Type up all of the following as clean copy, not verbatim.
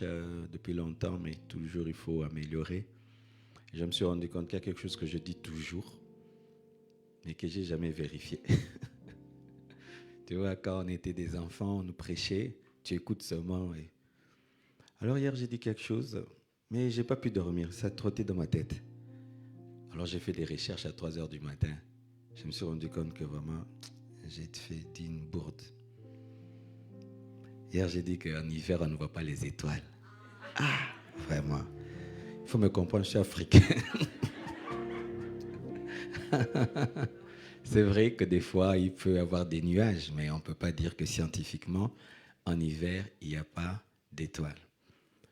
cherche depuis longtemps, mais toujours il faut améliorer. Je me suis rendu compte qu'il y a quelque chose que je dis toujours, mais que je n'ai jamais vérifié. Tu vois, quand on était des enfants, on nous prêchait, tu écoutes seulement. Alors hier, j'ai dit quelque chose, mais je n'ai pas pu dormir, ça trottait dans ma tête. Alors j'ai fait des recherches à 3 heures du matin. Je me suis rendu compte que vraiment, j'ai dit une bourde. Hier, j'ai dit qu'en hiver, on ne voit pas les étoiles. Ah, vraiment. Il faut me comprendre, je suis africain. C'est vrai que des fois, il peut y avoir des nuages, mais on ne peut pas dire que scientifiquement, en hiver, il n'y a pas d'étoiles.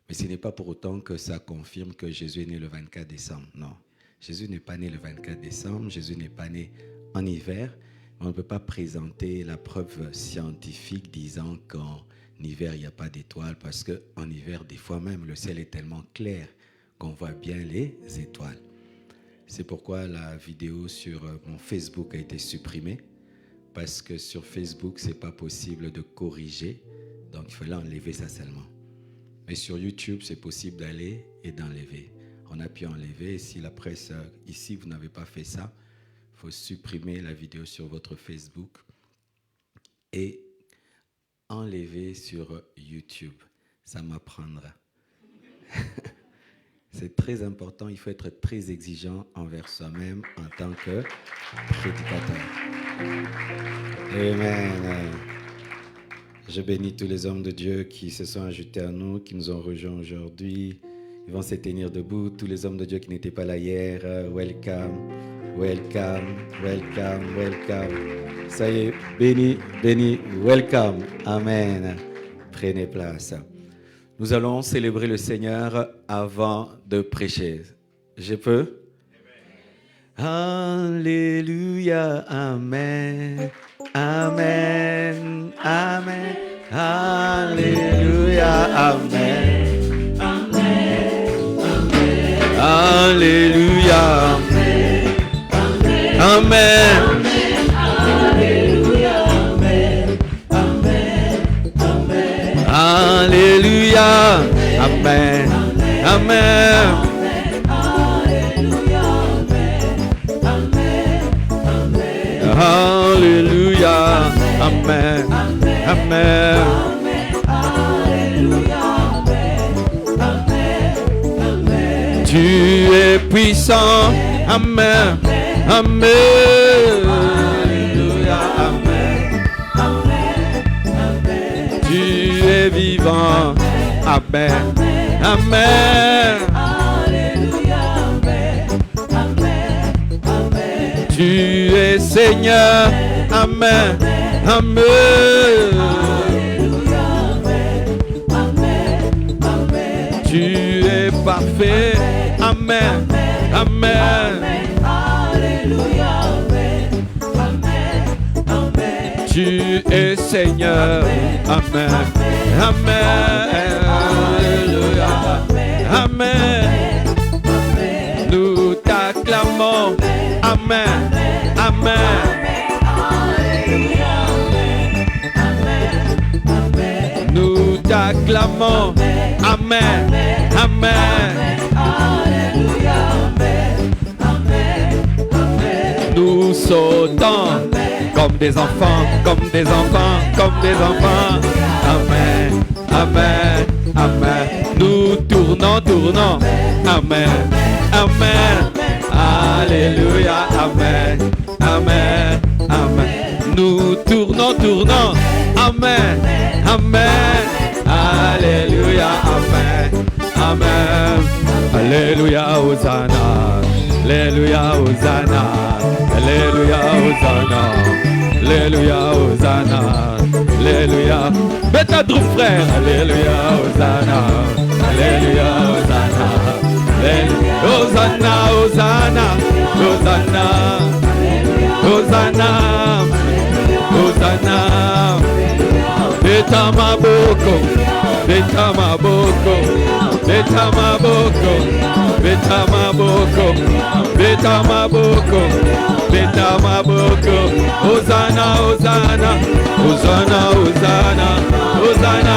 Mais ce n'est pas pour autant que ça confirme que Jésus est né le 24 décembre. Non, Jésus n'est pas né le 24 décembre, Jésus n'est pas né en hiver. On ne peut pas présenter la preuve scientifique disant qu'en hiver, il n'y a pas d'étoiles, parce qu'en hiver, des fois même, le ciel est tellement clair qu'on voit bien les étoiles. C'est pourquoi la vidéo sur mon Facebook a été supprimée, parce que sur Facebook, ce n'est pas possible de corriger, donc il fallait enlever ça seulement. Mais sur YouTube, c'est possible d'aller et d'enlever. On a pu enlever, et si la presse, ici, vous n'avez pas fait ça, il faut supprimer la vidéo sur votre Facebook et enlever sur YouTube. Ça m'apprendra. C'est très important, il faut être très exigeant envers soi-même en tant que prédicateur. Amen. Je bénis tous les hommes de Dieu qui se sont ajoutés à nous, qui nous ont rejoints aujourd'hui. Ils vont se tenir debout. Tous les hommes de Dieu qui n'étaient pas là hier, welcome, welcome, welcome, welcome. Ça y est, béni, béni, welcome. Amen. Prenez place. Nous allons célébrer le Seigneur avant de prêcher. Je peux? Alléluia, Amen, Amen, Amen, Alléluia, Amen, Amen, Amen, Alléluia, Amen, Amen, Alléluia, Amen, Amen, Amen, Alléluia, Amen, Amen. Alléluia, Amen, Amen. Tu es puissant, Amen, Amen. Alléluia, Amen, Amen. Tu es vivant, Amen, Amen. Tu es Seigneur, Amen, Amen. Tu es parfait, Amen, Amen. Tu es Seigneur, Amen, Amen. Alléluia, Amen. Nous t'acclamons, Amen, Amen. Nous t'acclamons, Amen, Amen. Nous sautons comme des enfants, comme des enfants, comme des enfants. Amen, Amen, Amen. Nous tournons, tournons, Amen, Amen. Alléluia, Amen, Amen, Amen. Nous tournons, tournons, Amen, Amen. Alléluia, Amen, Amen. Alléluia, Hosanna, Alléluia, Hosanna, Alléluia, Hosanna, Alléluia, Hosanna, Alléluia. Mets ta troupe, frère, Alléluia, Hosanna, Alléluia, Hosanna. Hosanna, Hosanna, Hosanna, Hosanna, Hosanna. Beta maboko, beta maboko, beta maboko, beta maboko, beta maboko, beta maboko. Hosanna, Hosanna, Hosanna, Hosanna, Hosanna.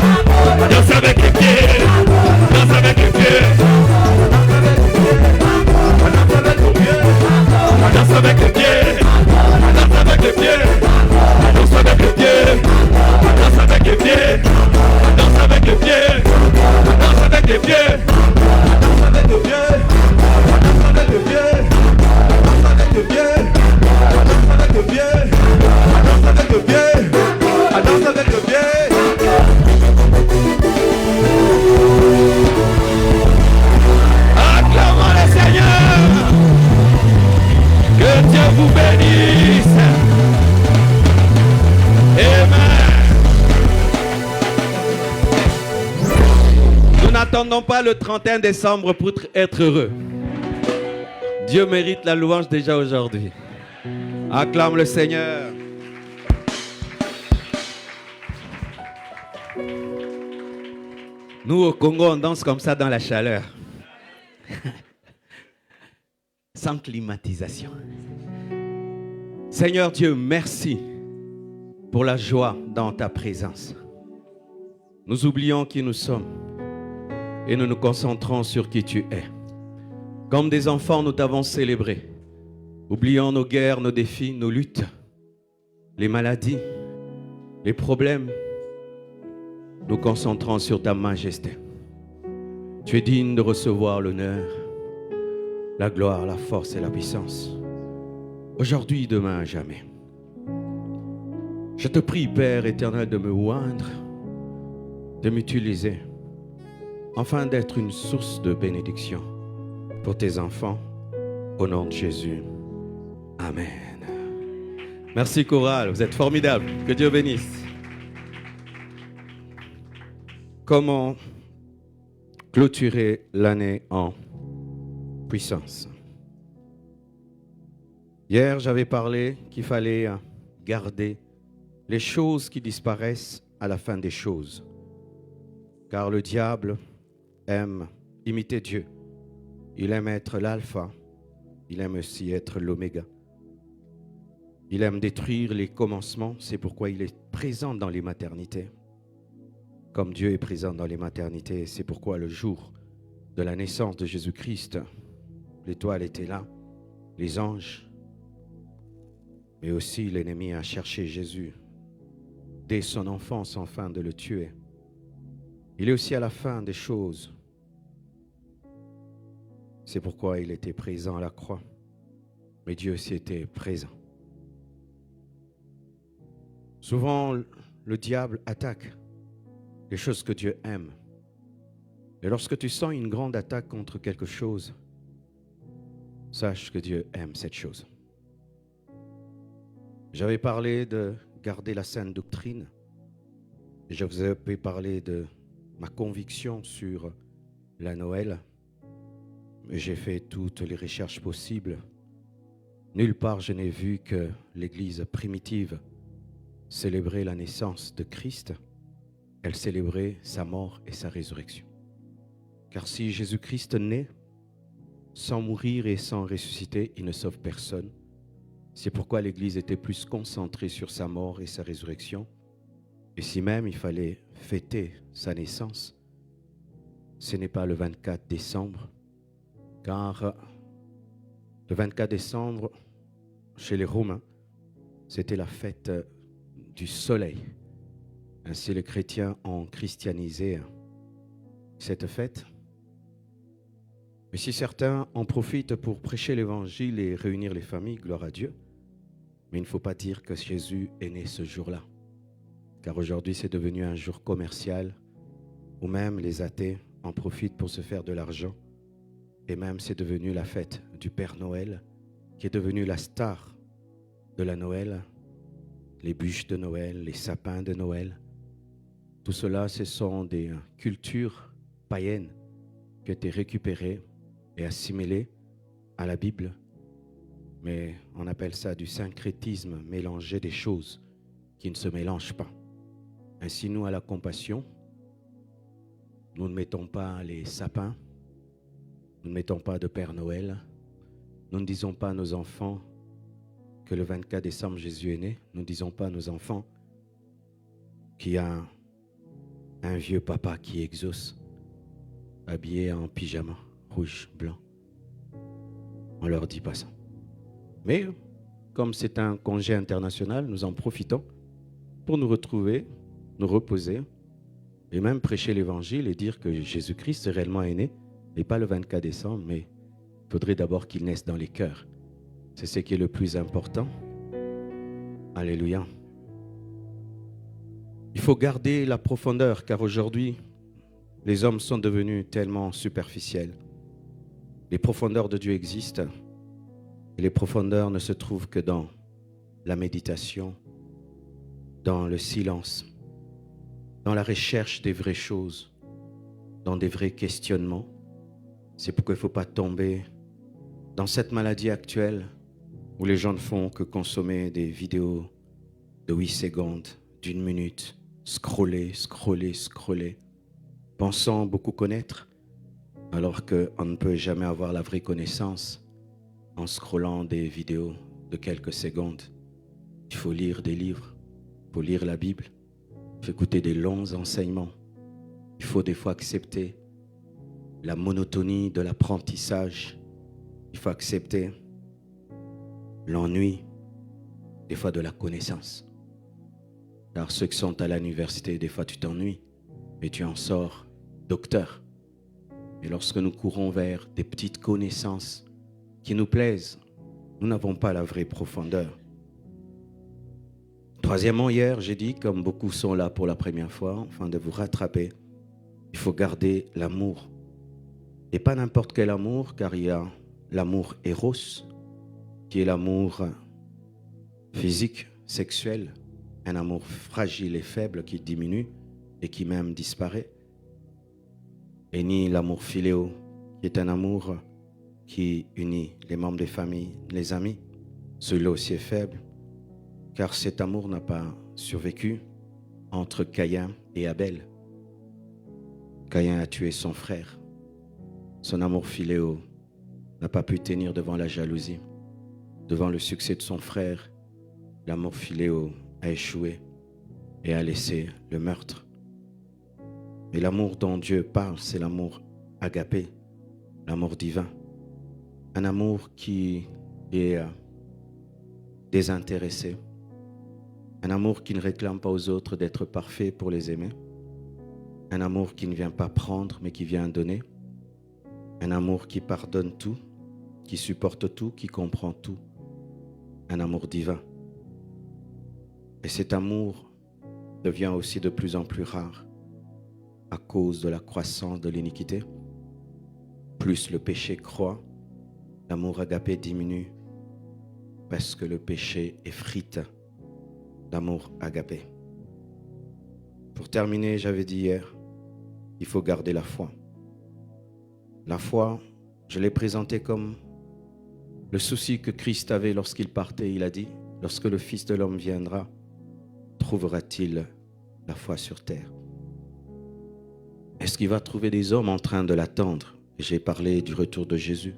n'attendons pas le 31 décembre pour être heureux. Dieu mérite la louange déjà aujourd'hui. Acclame le Seigneur. Nous, au Congo, on danse comme ça dans la chaleur. Sans climatisation. Seigneur Dieu, merci pour la joie dans ta présence. Nous oublions qui nous sommes et nous nous concentrons sur qui tu es. Comme des enfants, nous t'avons célébré. Oublions nos guerres, nos défis, nos luttes, les maladies, les problèmes. Nous concentrons sur ta majesté. Tu es digne de recevoir l'honneur, la gloire, la force et la puissance. Aujourd'hui, demain, à jamais. Je te prie, Père éternel, de me oindre, de m'utiliser, afin d'être une source de bénédiction pour tes enfants, au nom de Jésus. Amen. Merci chorale, vous êtes formidables. Que Dieu bénisse. Comment clôturer l'année en puissance? Hier, j'avais parlé qu'il fallait garder les choses qui disparaissent à la fin des choses. Car le diable aime imiter Dieu. Il aime être l'alpha. Il aime aussi être l'oméga. Il aime détruire les commencements. C'est pourquoi il est présent dans les maternités. Comme Dieu est présent dans les maternités, c'est pourquoi le jour de la naissance de Jésus-Christ, l'étoile était là, les anges, mais aussi l'ennemi a cherché Jésus dès son enfance afin de le tuer. Il est aussi à la fin des choses. C'est pourquoi il était présent à la croix, mais Dieu aussi était présent. Souvent, le diable attaque les choses que Dieu aime. Et lorsque tu sens une grande attaque contre quelque chose, sache que Dieu aime cette chose. J'avais parlé de garder la saine doctrine. Et je vous avais parlé de ma conviction sur la Noël. J'ai fait toutes les recherches possibles. Nulle part je n'ai vu que l'Église primitive célébrait la naissance de Christ. Elle célébrait sa mort et sa résurrection. Car si Jésus-Christ naît, sans mourir et sans ressusciter, il ne sauve personne. C'est pourquoi l'Église était plus concentrée sur sa mort et sa résurrection. Et si même il fallait fêter sa naissance, ce n'est pas le 24 décembre, car le 24 décembre, chez les Romains, c'était la fête du soleil. Ainsi, les chrétiens ont christianisé cette fête. Mais si certains en profitent pour prêcher l'évangile et réunir les familles, gloire à Dieu. Mais il ne faut pas dire que Jésus est né ce jour-là. Car aujourd'hui, c'est devenu un jour commercial où même les athées en profitent pour se faire de l'argent. Et même c'est devenu la fête du Père Noël, qui est devenu la star de la Noël. Les bûches de Noël, les sapins de Noël. Tout cela, ce sont des cultures païennes qui ont été récupérées et assimilées à la Bible. Mais on appelle ça du syncrétisme, mélanger des choses qui ne se mélangent pas. Ainsi, nous, à la compassion, nous ne mettons pas les sapins, nous ne mettons pas de Père Noël, nous ne disons pas à nos enfants que le 24 décembre, Jésus est né. Nous ne disons pas à nos enfants qu'il y a un vieux papa qui exauce, habillé en pyjama, rouge, blanc. On ne leur dit pas ça. Mais comme c'est un congé international, nous en profitons pour nous retrouver, nous reposer et même prêcher l'évangile et dire que Jésus-Christ réellement est né, et pas le 24 décembre, mais il faudrait d'abord qu'il naisse dans les cœurs. C'est ce qui est le plus important. Alléluia. Il faut garder la profondeur, car aujourd'hui, les hommes sont devenus tellement superficiels. Les profondeurs de Dieu existent, et les profondeurs ne se trouvent que dans la méditation, dans le silence, dans la recherche des vraies choses, dans des vrais questionnements. C'est pourquoi il ne faut pas tomber dans cette maladie actuelle où les gens ne font que consommer des vidéos de 8 secondes, d'1 minute, scroller, pensant beaucoup connaître, alors qu'on ne peut jamais avoir la vraie connaissance en scrollant des vidéos de quelques secondes. Il faut lire des livres, il faut lire la Bible, il faut écouter des longs enseignements. Il faut des fois accepter la monotonie de l'apprentissage. Il faut accepter l'ennui, des fois de la connaissance. Car ceux qui sont à l'université, des fois tu t'ennuies, mais tu en sors docteur. Et lorsque nous courons vers des petites connaissances qui nous plaisent, nous n'avons pas la vraie profondeur. Troisièmement, hier, j'ai dit, comme beaucoup sont là pour la première fois, afin de vous rattraper, il faut garder l'amour. Et pas n'importe quel amour, car il y a l'amour éros, qui est l'amour physique, sexuel, un amour fragile et faible qui diminue et qui même disparaît. Et ni l'amour philéo, qui est un amour qui unit les membres des familles, les amis. Celui-là aussi est faible, car cet amour n'a pas survécu entre Caïn et Abel. Caïn a tué son frère. Son amour philéo n'a pas pu tenir devant la jalousie. Devant le succès de son frère, l'amour philéo a échoué et a laissé le meurtre. Et l'amour dont Dieu parle, c'est l'amour agapé, l'amour divin. Un amour qui est désintéressé. Un amour qui ne réclame pas aux autres d'être parfait pour les aimer. Un amour qui ne vient pas prendre, mais qui vient donner. Un amour qui pardonne tout, qui supporte tout, qui comprend tout. Un amour divin. Et cet amour devient aussi de plus en plus rare à cause de la croissance de l'iniquité. Plus le péché croît, l'amour agapé diminue parce que le péché effrite l'amour agapé. Pour terminer, j'avais dit hier, il faut garder la foi. La foi, je l'ai présentée comme le souci que Christ avait lorsqu'il partait. Il a dit, lorsque le Fils de l'homme viendra, trouvera-t-il la foi sur terre? Est-ce qu'il va trouver des hommes en train de l'attendre? J'ai parlé du retour de Jésus.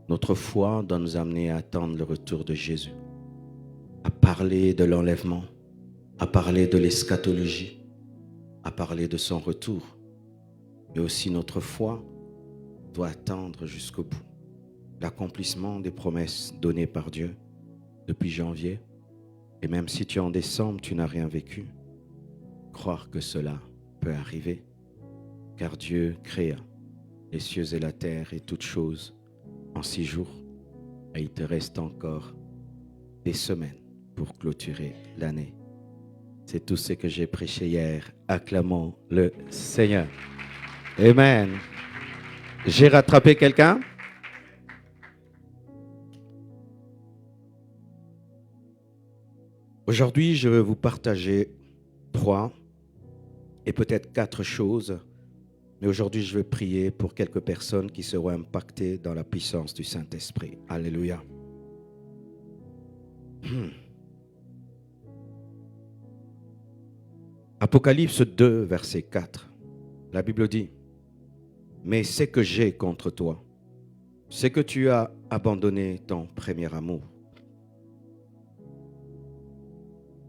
Notre foi doit nous amener à attendre le retour de Jésus, à parler de l'enlèvement, à parler de l'eschatologie, à parler de son retour. Mais aussi notre foi doit attendre jusqu'au bout l'accomplissement des promesses données par Dieu depuis janvier. Et même si tu es en décembre, tu n'as rien vécu, croire que cela peut arriver, car Dieu créa les cieux et la terre et toutes choses en 6 jours, et il te reste encore des semaines pour clôturer l'année. C'est tout ce que j'ai prêché hier. Acclamons le Seigneur. Amen. J'ai rattrapé quelqu'un? Aujourd'hui, je veux vous partager 3 et peut-être 4 choses. Mais aujourd'hui, je vais prier pour quelques personnes qui seront impactées dans la puissance du Saint-Esprit. Alléluia. Apocalypse 2, verset 4. La Bible dit, « Mais c'est que j'ai contre toi, c'est que tu as abandonné ton premier amour. »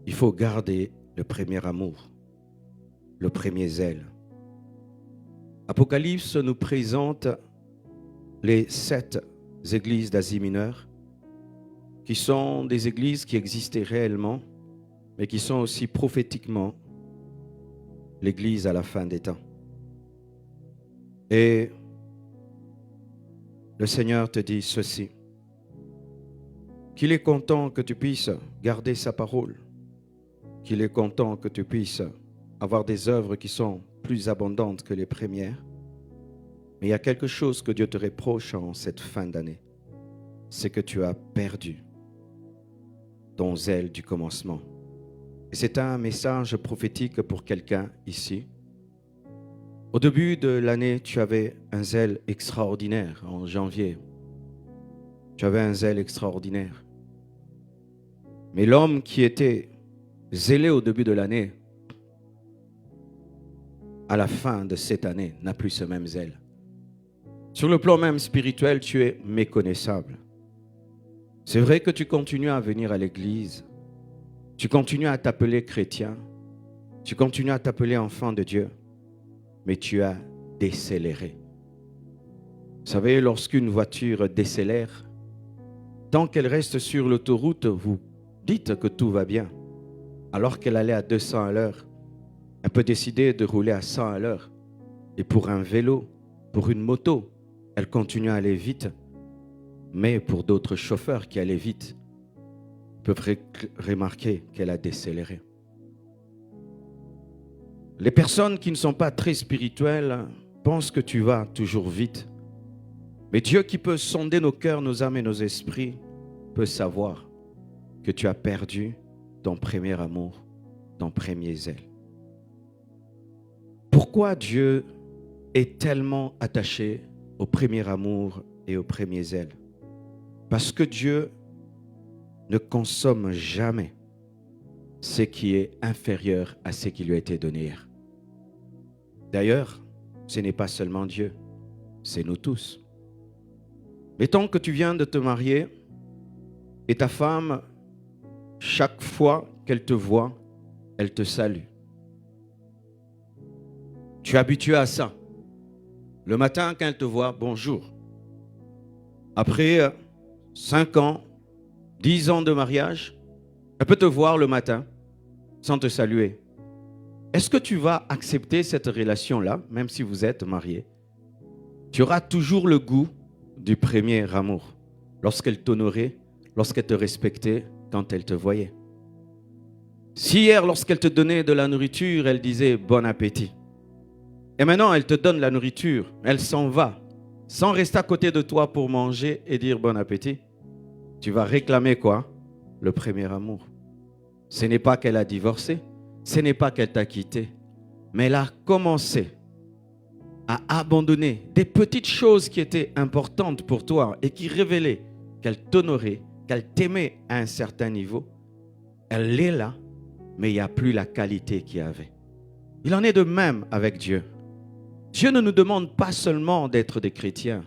Il faut garder le premier amour, le premier zèle. Apocalypse nous présente les 7 églises d'Asie mineure, qui sont des églises qui existaient réellement, mais qui sont aussi prophétiquement l'église à la fin des temps. Et le Seigneur te dit ceci, qu'il est content que tu puisses garder sa parole, qu'il est content que tu puisses avoir des œuvres qui sont plus abondantes que les premières. Mais il y a quelque chose que Dieu te reproche en cette fin d'année, c'est que tu as perdu ton zèle du commencement. Et c'est un message prophétique pour quelqu'un ici. Au début de l'année, tu avais un zèle extraordinaire. En janvier, tu avais un zèle extraordinaire. Mais l'homme qui était zélé au début de l'année, à la fin de cette année, n'a plus ce même zèle. Sur le plan même spirituel, tu es méconnaissable. C'est vrai que tu continues à venir à l'église, tu continues à t'appeler chrétien, tu continues à t'appeler enfant de Dieu, mais tu as décéléré. Vous savez, lorsqu'une voiture décélère, tant qu'elle reste sur l'autoroute, vous dites que tout va bien. Alors qu'elle allait à 200 à l'heure, elle peut décider de rouler à 100 à l'heure. Et pour un vélo, pour une moto, elle continue à aller vite. Mais pour d'autres chauffeurs qui allaient vite, ils peuvent remarquer qu'elle a décéléré. Les personnes qui ne sont pas très spirituelles pensent que tu vas toujours vite. Mais Dieu qui peut sonder nos cœurs, nos âmes et nos esprits peut savoir que tu as perdu ton premier amour, ton premier zèle. Pourquoi Dieu est tellement attaché au premier amour et au premier zèle? Parce que Dieu ne consomme jamais ce qui est inférieur à ce qui lui a été donné hier. D'ailleurs, ce n'est pas seulement Dieu, c'est nous tous. Mettons que tu viens de te marier et ta femme, chaque fois qu'elle te voit, elle te salue. Tu es habitué à ça. Le matin, quand elle te voit, bonjour. Après 5 ans, 10 ans de mariage, elle peut te voir le matin sans te saluer. Est-ce que tu vas accepter cette relation-là, même si vous êtes mariés? Tu auras toujours le goût du premier amour, lorsqu'elle t'honorait, lorsqu'elle te respectait, quand elle te voyait. Si hier, lorsqu'elle te donnait de la nourriture, elle disait bon appétit. Et maintenant, elle te donne la nourriture, elle s'en va, sans rester à côté de toi pour manger et dire bon appétit. Tu vas réclamer quoi? Le premier amour. Ce n'est pas qu'elle a divorcé, ce n'est pas qu'elle t'a quitté, mais elle a commencé à abandonner des petites choses qui étaient importantes pour toi et qui révélaient qu'elle t'honorait, qu'elle t'aimait à un certain niveau. Elle est là, mais il n'y a plus la qualité qu'il y avait. Il en est de même avec Dieu. Dieu ne nous demande pas seulement d'être des chrétiens.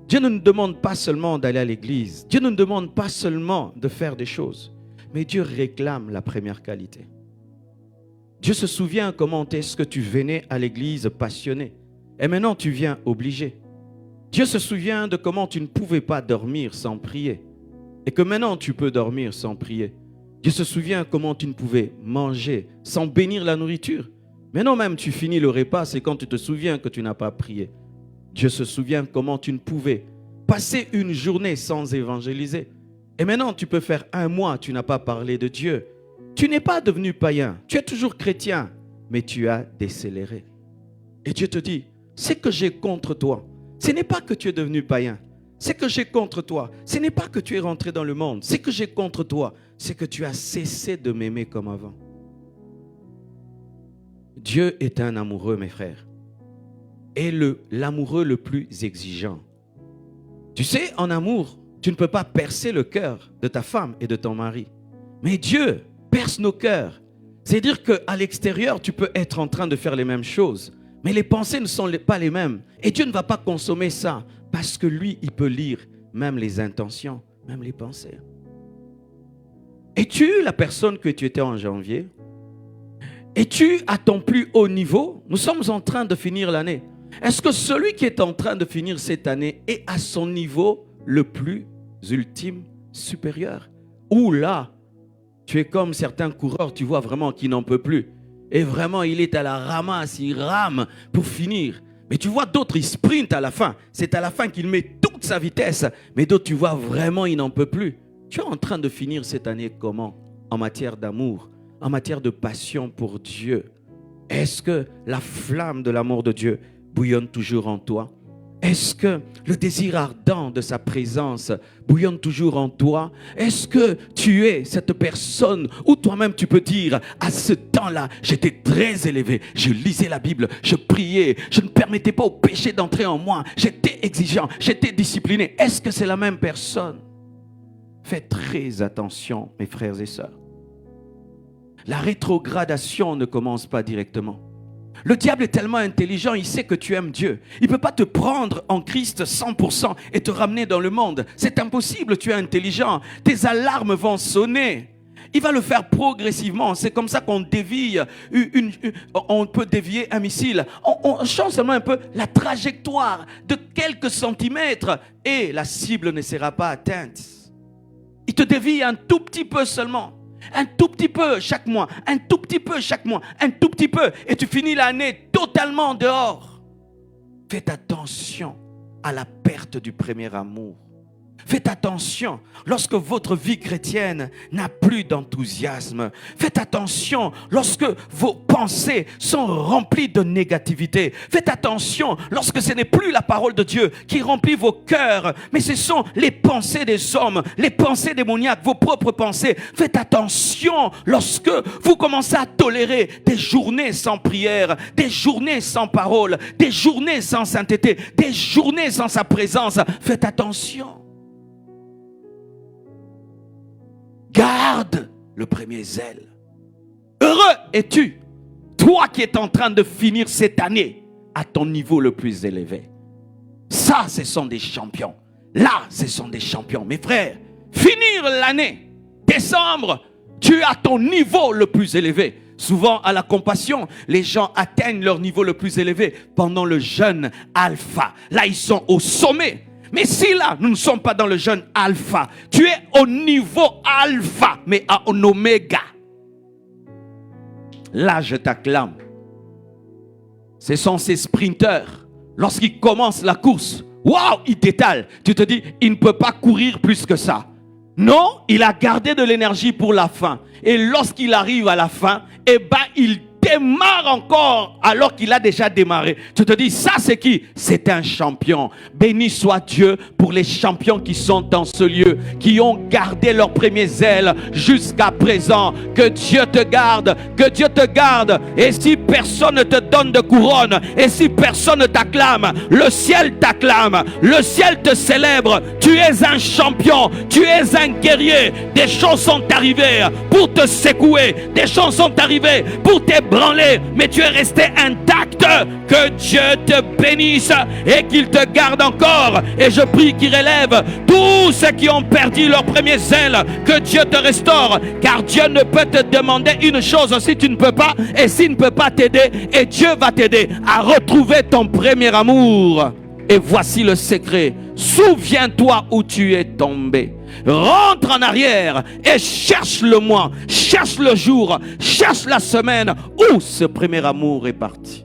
Dieu ne nous demande pas seulement d'aller à l'église. Dieu ne nous demande pas seulement de faire des choses. Mais Dieu réclame la première qualité. Dieu se souvient comment est-ce que tu venais à l'église passionné. Et maintenant tu viens obligé. Dieu se souvient de comment tu ne pouvais pas dormir sans prier. Et que maintenant tu peux dormir sans prier. Dieu se souvient comment tu ne pouvais manger sans bénir la nourriture. Maintenant même tu finis le repas, c'est quand tu te souviens que tu n'as pas prié. Dieu se souvient comment tu ne pouvais passer une journée sans évangéliser. Et maintenant tu peux faire 1 mois, tu n'as pas parlé de Dieu. Tu n'es pas devenu païen, tu es toujours chrétien, mais tu as décéléré. Et Dieu te dit, ce que j'ai contre toi, ce n'est pas que tu es devenu païen. Ce que j'ai contre toi, ce n'est pas que tu es rentré dans le monde. Ce que j'ai contre toi, c'est que tu as cessé de m'aimer comme avant. Dieu est un amoureux, mes frères. Et l'amoureux le plus exigeant. Tu sais, en amour, tu ne peux pas percer le cœur de ta femme et de ton mari. Mais Dieu perce nos cœurs. C'est-à-dire qu'à l'extérieur, tu peux être en train de faire les mêmes choses. Mais les pensées ne sont pas les mêmes. Et Dieu ne va pas consommer ça. Parce que lui, il peut lire même les intentions, même les pensées. Es-tu la personne que tu étais en janvier? Es-tu à ton plus haut niveau? Nous sommes en train de finir l'année. Est-ce que celui qui est en train de finir cette année est à son niveau le plus ultime, supérieur? Ou là, tu es comme certains coureurs, tu vois vraiment qu'il n'en peut plus. Et vraiment, il est à la ramasse, il rame pour finir. Mais tu vois d'autres, ils sprintent à la fin. C'est à la fin qu'il met toute sa vitesse. Mais d'autres, tu vois vraiment, il n'en peut plus. Tu es en train de finir cette année comment? En matière d'amour, en matière de passion pour Dieu. Est-ce que la flamme de l'amour de Dieu bouillonne toujours en toi? Est-ce que le désir ardent de sa présence bouillonne toujours en toi? Est-ce que tu es cette personne où toi-même tu peux dire, à ce temps-là, j'étais très élevé, je lisais la Bible, je priais, je ne permettais pas au péché d'entrer en moi, j'étais exigeant, j'étais discipliné. Est-ce que c'est la même personne? Faites très attention, mes frères et sœurs. La rétrogradation ne commence pas directement. Le diable est tellement intelligent, il sait que tu aimes Dieu. Il ne peut pas te prendre en Christ 100% et te ramener dans le monde. C'est impossible, tu es intelligent. Tes alarmes vont sonner. Il va le faire progressivement. C'est comme ça qu'on dévie, on peut dévier un missile. On change seulement un peu la trajectoire de quelques centimètres et la cible ne sera pas atteinte. Il te dévie un tout petit peu seulement. Un tout petit peu chaque mois, un tout petit peu chaque mois, un tout petit peu. Et tu finis l'année totalement dehors. Faites attention à la perte du premier amour. Faites attention lorsque votre vie chrétienne n'a plus d'enthousiasme. Faites attention lorsque vos pensées sont remplies de négativité. Faites attention lorsque ce n'est plus la parole de Dieu qui remplit vos cœurs, mais ce sont les pensées des hommes, les pensées démoniaques, vos propres pensées. Faites attention lorsque vous commencez à tolérer des journées sans prière, des journées sans parole, des journées sans sainteté, des journées sans sa présence. Faites attention. Garde le premier zèle. Heureux es-tu, toi qui es en train de finir cette année à ton niveau le plus élevé. Ça, ce sont des champions. Là, ce sont des champions. Mes frères, finir l'année, décembre, tu es à ton niveau le plus élevé. Souvent, à la compassion, les gens atteignent leur niveau le plus élevé pendant le jeûne alpha. Là, ils sont au sommet. Mais si là, nous ne sommes pas dans le jeûne alpha, tu es au niveau alpha, mais en oméga. Là, je t'acclame. Ce sont ces sprinteurs. Lorsqu'ils commencent la course, waouh, ils t'étalent. Tu te dis, il ne peut pas courir plus que ça. Non, il a gardé de l'énergie pour la fin. Et lorsqu'il arrive à la fin, eh ben, il démarre encore alors qu'il a déjà démarré. Tu te dis, ça c'est qui? C'est un champion. Béni soit Dieu pour les champions qui sont dans ce lieu, qui ont gardé leur premier zèle jusqu'à présent. Que Dieu te garde, que Dieu te garde. Et si personne ne te donne de couronne, et si personne ne t'acclame, le ciel t'acclame, le ciel te célèbre. Tu es un champion, tu es un guerrier. Des choses sont arrivées pour te secouer, des choses sont arrivées pour t'ébranler, mais tu es resté intact. Que Dieu te bénisse et qu'il te garde encore. Et je prie qu'il relève tous ceux qui ont perdu leur premier zèle, que Dieu te restaure, car Dieu ne peut te demander une chose si tu ne peux pas, et s'il ne peut pas t'aider, et Dieu va t'aider à retrouver ton premier amour. Et voici le secret. Souviens-toi où tu es tombé. Rentre en arrière et cherche le mois, cherche le jour, cherche la semaine où ce premier amour est parti.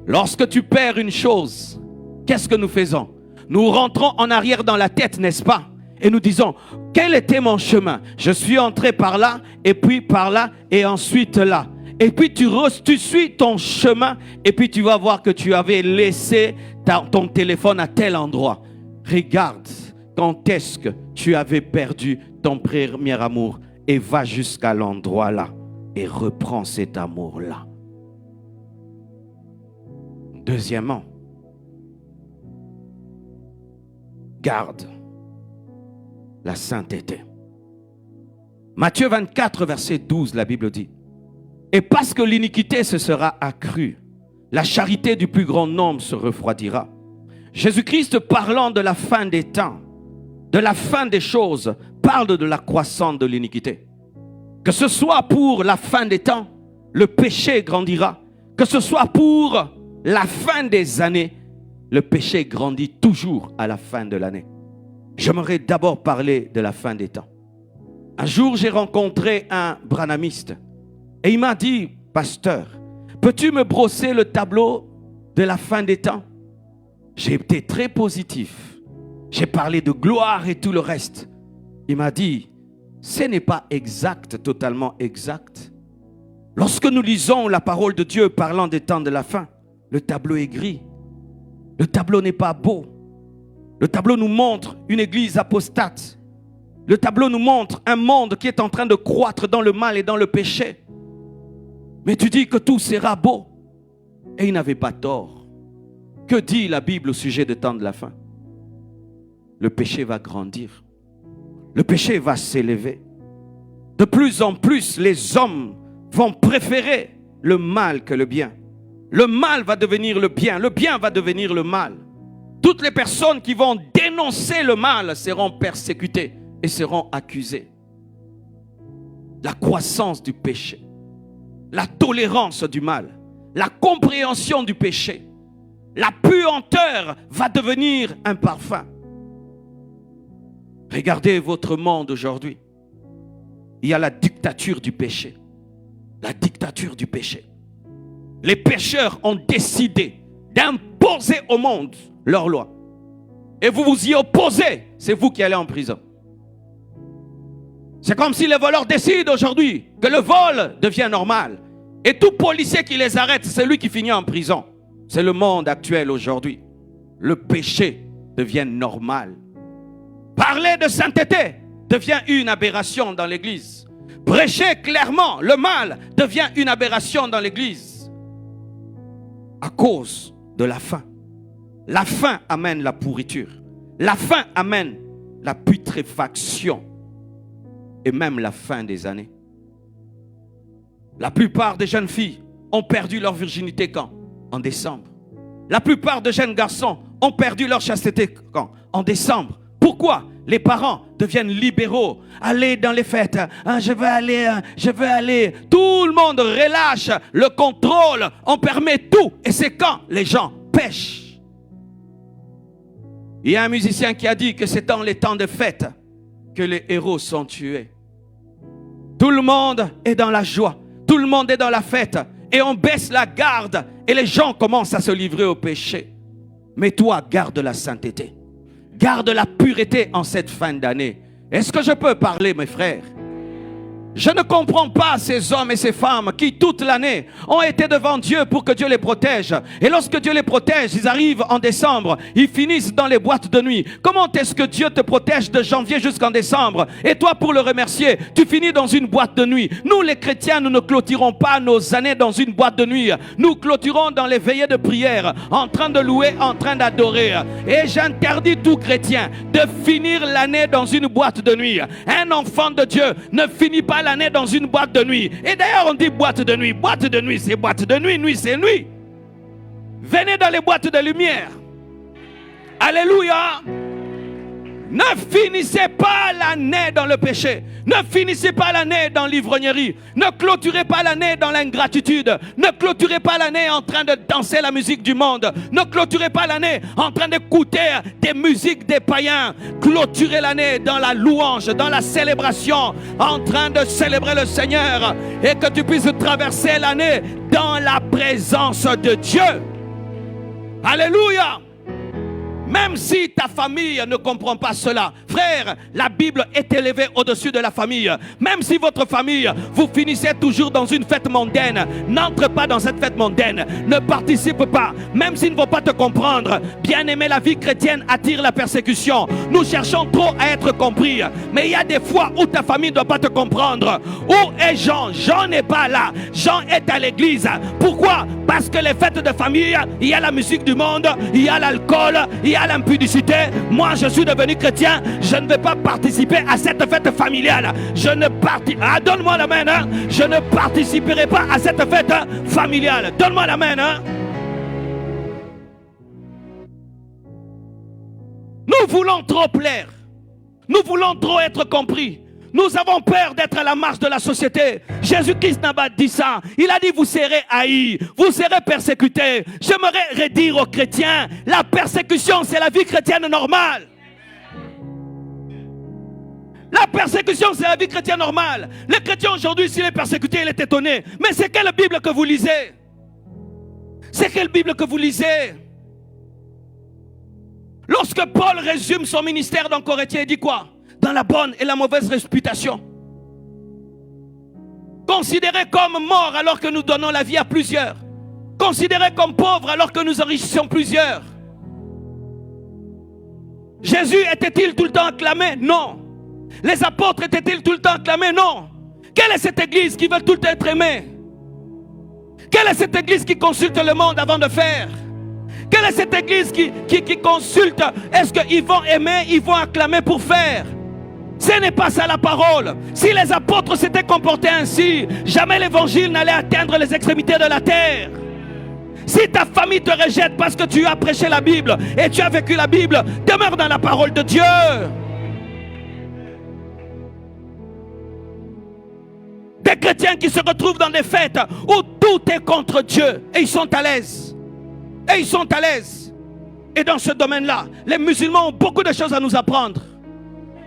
Lorsque tu perds une chose, qu'est-ce que nous faisons? Nous rentrons en arrière dans la tête, n'est-ce pas? Et nous disons, quel était mon chemin? Je suis entré par là, et puis par là, et ensuite là. Et puis tu suis ton chemin, et puis tu vas voir que tu avais laissé ton téléphone à tel endroit. Regarde quand est-ce que tu avais perdu ton premier amour, et va jusqu'à l'endroit là et reprends cet amour-là. Deuxièmement, garde la sainteté. Matthieu 24, verset 12, la Bible dit, et parce que l'iniquité se sera accrue, la charité du plus grand nombre se refroidira. Jésus-Christ, parlant de la fin des temps, de la fin des choses, parle de la croissance de l'iniquité. Que ce soit pour la fin des temps, le péché grandira. Que ce soit pour la fin des années, le péché grandit toujours à la fin de l'année. J'aimerais d'abord parler de la fin des temps. Un jour, j'ai rencontré un branhamiste et il m'a dit, pasteur, peux-tu me brosser le tableau de la fin des temps? J'ai été très positif. J'ai parlé de gloire et tout le reste. Il m'a dit, ce n'est pas exact, totalement exact. Lorsque nous lisons la parole de Dieu parlant des temps de la fin, le tableau est gris. Le tableau n'est pas beau. Le tableau nous montre une église apostate. Le tableau nous montre un monde qui est en train de croître dans le mal et dans le péché. Mais tu dis que tout sera beau. Et il n'avait pas tort. Que dit la Bible au sujet du temps de la fin? Le péché va grandir. Le péché va s'élever. De plus en plus, les hommes vont préférer le mal que le bien. Le mal va devenir le bien va devenir le mal. Toutes les personnes qui vont dénoncer le mal seront persécutées et seront accusées. La croissance du péché, la tolérance du mal, la compréhension du péché, la puanteur va devenir un parfum. Regardez votre monde aujourd'hui. Il y a la dictature du péché. La dictature du péché. Les pécheurs ont décidé d'imposer au monde leur loi. Et vous vous y opposez, c'est vous qui allez en prison. C'est comme si les voleurs décident aujourd'hui que le vol devient normal. Et tout policier qui les arrête, c'est lui qui finit en prison. C'est le monde actuel aujourd'hui. Le péché devient normal. Parler de sainteté devient une aberration dans l'église. Prêcher clairement le mal devient une aberration dans l'église. À cause de la faim. La faim amène la pourriture. La faim amène la putréfaction. Et même la fin des années. La plupart des jeunes filles ont perdu leur virginité quand? En décembre. La plupart des jeunes garçons ont perdu leur chasteté quand? En décembre. Pourquoi? Les parents deviennent libéraux. Allez dans les fêtes. Je veux aller. Tout le monde relâche le contrôle. On permet tout. Et c'est quand les gens pêchent. Il y a un musicien qui a dit que c'est dans les temps de fête que les héros sont tués. Tout le monde est dans la joie. Tout le monde est dans la fête. Et on baisse la garde. Et les gens commencent à se livrer au péché. Mais toi, garde la sainteté. Garde la pureté en cette fin d'année. Est-ce que je peux parler, mes frères? Je ne comprends pas ces hommes et ces femmes qui toute l'année ont été devant Dieu pour que Dieu les protège. Et lorsque Dieu les protège, ils arrivent en décembre, ils finissent dans les boîtes de nuit. Comment est-ce que Dieu te protège de janvier jusqu'en décembre? Et toi, pour le remercier, tu finis dans une boîte de nuit. Nous les chrétiens, nous ne clôturons pas nos années dans une boîte de nuit. Nous clôturons dans les veillées de prière, en train de louer, en train d'adorer. Et j'interdis tout chrétien de finir l'année dans une boîte de nuit. Un enfant de Dieu ne finit pas l'année dans une boîte de nuit. Et d'ailleurs on dit boîte de nuit. Boîte de nuit c'est boîte de nuit. Nuit c'est nuit. Venez dans les boîtes de lumière. Alléluia. Ne finissez pas l'année dans le péché. Ne finissez pas l'année dans l'ivrognerie. Ne clôturez pas l'année dans l'ingratitude. Ne clôturez pas l'année en train de danser la musique du monde. Ne clôturez pas l'année en train d'écouter des musiques des païens. Clôturez l'année dans la louange, dans la célébration, en train de célébrer le Seigneur. Et que tu puisses traverser l'année dans la présence de Dieu. Alléluia. Même si ta famille ne comprend pas cela, frère, la Bible est élevée au-dessus de la famille. Même si votre famille, vous finissez toujours dans une fête mondaine, n'entre pas dans cette fête mondaine, ne participe pas, même s'ils ne vont pas te comprendre. Bien aimé, la vie chrétienne attire la persécution. Nous cherchons trop à être compris, mais il y a des fois où ta famille ne doit pas te comprendre. Où est Jean? Jean n'est pas là. Jean est à l'église. Pourquoi? Parce que les fêtes de famille, il y a la musique du monde, il y a l'alcool, il y a l'impudicité. Moi, je suis devenu chrétien. Je ne vais pas participer à cette fête familiale. Donne-moi la main. Hein? Je ne participerai pas à cette fête familiale. Donne-moi la main. Hein? Nous voulons trop plaire. Nous voulons trop être compris. Nous avons peur d'être à la marge de la société. Jésus-Christ n'a pas dit ça. Il a dit vous serez haïs, vous serez persécutés. J'aimerais redire aux chrétiens, la persécution c'est la vie chrétienne normale. La persécution c'est la vie chrétienne normale. Le chrétien aujourd'hui s'il est persécuté il est étonné. Mais c'est quelle Bible que vous lisez? C'est quelle Bible que vous lisez? Lorsque Paul résume son ministère dans Corinthiens, il dit quoi? Dans la bonne et la mauvaise réputation. Considérés comme morts alors que nous donnons la vie à plusieurs. Considérés comme pauvres alors que nous enrichissons plusieurs. Jésus était-il tout le temps acclamé? Non. Les apôtres étaient-ils tout le temps acclamés? Non. Quelle est cette église qui veut tout le temps être aimée? Quelle est cette église qui consulte le monde avant de faire? Quelle est cette église qui consulte? Est-ce qu'ils vont aimer, ils vont acclamer pour faire? Ce n'est pas ça la parole. Si les apôtres s'étaient comportés ainsi, jamais l'évangile n'allait atteindre les extrémités de la terre. Si ta famille te rejette parce que tu as prêché la Bible et tu as vécu la Bible, demeure dans la parole de Dieu. Des chrétiens qui se retrouvent dans des fêtes où tout est contre Dieu et ils sont à l'aise. Et ils sont à l'aise. Et dans ce domaine-là, les musulmans ont beaucoup de choses à nous apprendre.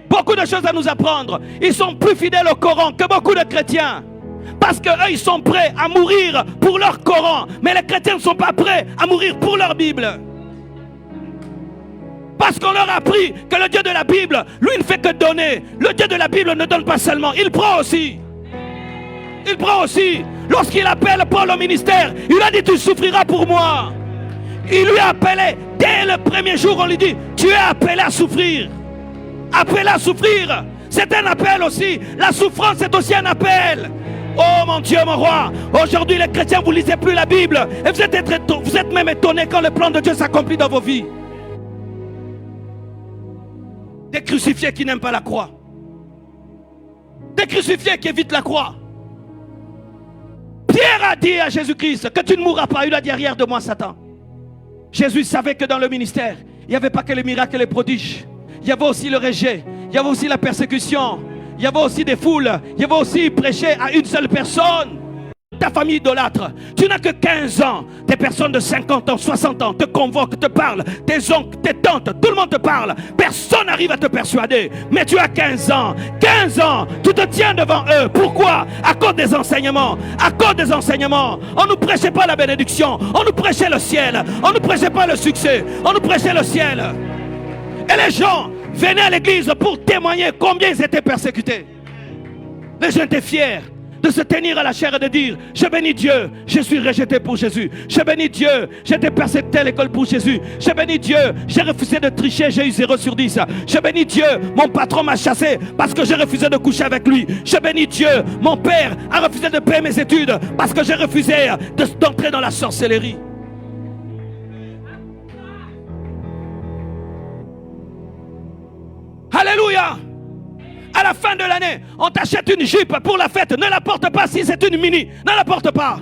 Beaucoup de choses à nous apprendre. Ils sont plus fidèles au Coran que beaucoup de chrétiens. Parce qu'eux, ils sont prêts à mourir pour leur Coran. Mais les chrétiens ne sont pas prêts à mourir pour leur Bible. Parce qu'on leur a appris que le Dieu de la Bible, lui, il ne fait que donner. Le Dieu de la Bible ne donne pas seulement, il prend aussi. Il prend aussi. Lorsqu'il appelle Paul au ministère, il a dit: tu souffriras pour moi. Il lui a appelé. Dès le premier jour, on lui dit: tu es appelé à souffrir. Appelé à souffrir. C'est un appel aussi. La souffrance est aussi un appel. Oh mon Dieu, mon roi. Aujourd'hui, les chrétiens, vous ne lisez plus la Bible. Et vous êtes même étonnés quand le plan de Dieu s'accomplit dans vos vies. Des crucifiés qui n'aiment pas la croix. Des crucifiés qui évitent la croix. Pierre a dit à Jésus-Christ que tu ne mourras pas. Il a dit: arrière de moi, Satan. Jésus savait que dans le ministère, il n'y avait pas que les miracles et les prodiges. Il y avait aussi le rejet. Il y avait aussi la persécution. Il y avait aussi des foules. Il y avait aussi prêcher à une seule personne. Ta famille idolâtre, tu n'as que 15 ans. Des personnes de 50 ans, 60 ans te convoquent, te parlent. Tes oncles, tes tantes, tout le monde te parle. Personne n'arrive à te persuader. Mais tu as 15 ans. 15 ans, tu te tiens devant eux. Pourquoi? À cause des enseignements. À cause des enseignements. On ne nous prêchait pas la bénédiction. On nous prêchait le ciel. On ne nous prêchait pas le succès. On nous prêchait le ciel. Et les gens venaient à l'église pour témoigner combien ils étaient persécutés. Les gens étaient fiers de se tenir à la chair et de dire: je bénis Dieu, je suis rejeté pour Jésus. Je bénis Dieu, j'étais persécuté à l'école pour Jésus. Je bénis Dieu, j'ai refusé de tricher, j'ai eu 0 sur 10. Je bénis Dieu, mon patron m'a chassé parce que j'ai refusé de coucher avec lui. Je bénis Dieu, mon père a refusé de payer mes études parce que j'ai refusé d'entrer dans la sorcellerie. Alléluia. À la fin de l'année, on t'achète une jupe pour la fête. Ne la porte pas si c'est une mini. Ne la porte pas.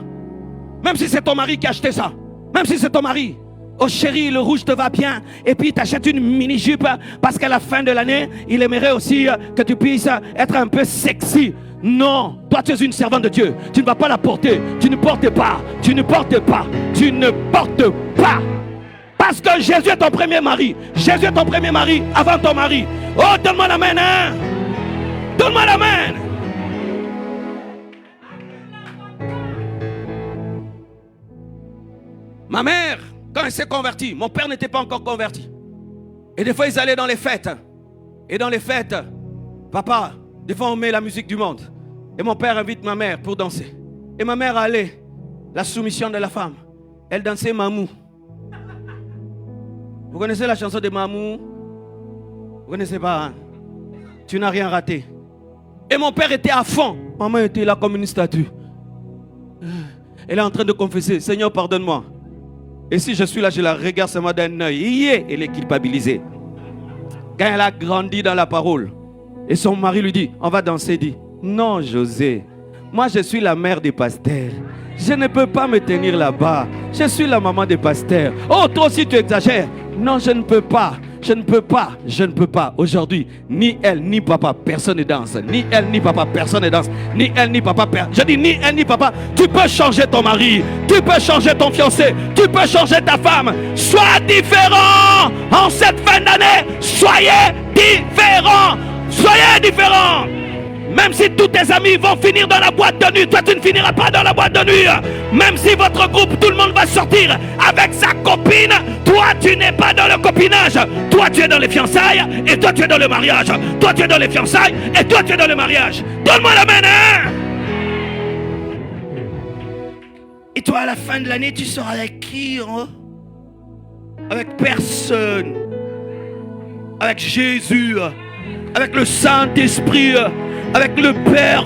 Même si c'est ton mari qui a acheté ça. Même si c'est ton mari. Oh chérie, le rouge te va bien. Et puis il t'achète une mini jupe parce qu'à la fin de l'année, il aimerait aussi que tu puisses être un peu sexy. Non, toi tu es une servante de Dieu. Tu ne vas pas la porter. Tu ne portes pas. Tu ne portes pas. Tu ne portes pas. Parce que Jésus est ton premier mari. Jésus est ton premier mari avant ton mari. Oh, donne-moi l'amen, hein. Donne-moi l'amen. Ma mère, quand elle s'est convertie, mon père n'était pas encore converti. Et des fois, ils allaient dans les fêtes. Et dans les fêtes, papa, des fois on met la musique du monde. Et mon père invite ma mère pour danser. Et ma mère allait, la soumission de la femme. Elle dansait Mamou. Vous connaissez la chanson de Mamou? Vous connaissez pas, hein? Tu n'as rien raté. Et mon père était à fond. Maman était là comme une statue. Elle est en train de confesser: Seigneur, pardonne-moi. Et si je suis là, je la regarde seulement d'un œil. Elle est culpabilisée. Quand elle a grandi dans la parole, et son mari lui dit: on va danser, dit: non, José, moi je suis la mère des pasteurs. Je ne peux pas me tenir là-bas. Je suis la maman des pasteurs. Oh, toi aussi tu exagères. Non, je ne peux pas. Je ne peux pas. Je ne peux pas. Aujourd'hui, ni elle, ni papa, personne ne danse. Ni elle, ni papa, personne ne danse. Ni elle, ni papa, je dis ni elle, ni papa. Tu peux changer ton mari. Tu peux changer ton fiancé. Tu peux changer ta femme. Sois différent. En cette fin d'année, soyez différents. Soyez différents. Même si tous tes amis vont finir dans la boîte de nuit, toi tu ne finiras pas dans la boîte de nuit. Même si votre groupe, tout le monde va sortir avec sa copine, toi tu n'es pas dans le copinage. Toi tu es dans les fiançailles et toi tu es dans le mariage. Toi tu es dans les fiançailles et toi tu es dans le mariage. Donne-moi la main, hein? Et toi à la fin de l'année, tu sors avec qui, hein? Avec personne. avec Jésus, avec le Saint-Esprit, avec le Père,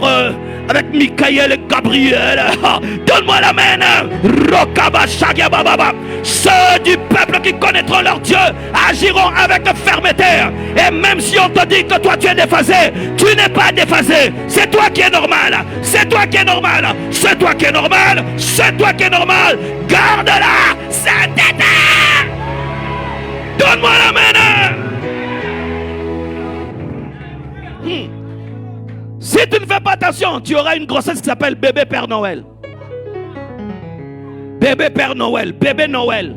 avec Michael et Gabriel. Donne-moi l'amen. Ceux du peuple qui connaîtront leur Dieu agiront avec fermeté. Et même si on te dit que toi tu es déphasé, tu n'es pas déphasé. C'est toi qui es normal. C'est toi qui es normal. C'est toi qui es normal. C'est toi qui es normal. Garde-la, sainteté. Donne-moi l'amen. Si tu ne fais pas attention, tu auras une grossesse qui s'appelle bébé Père Noël. Bébé Père Noël, bébé Noël.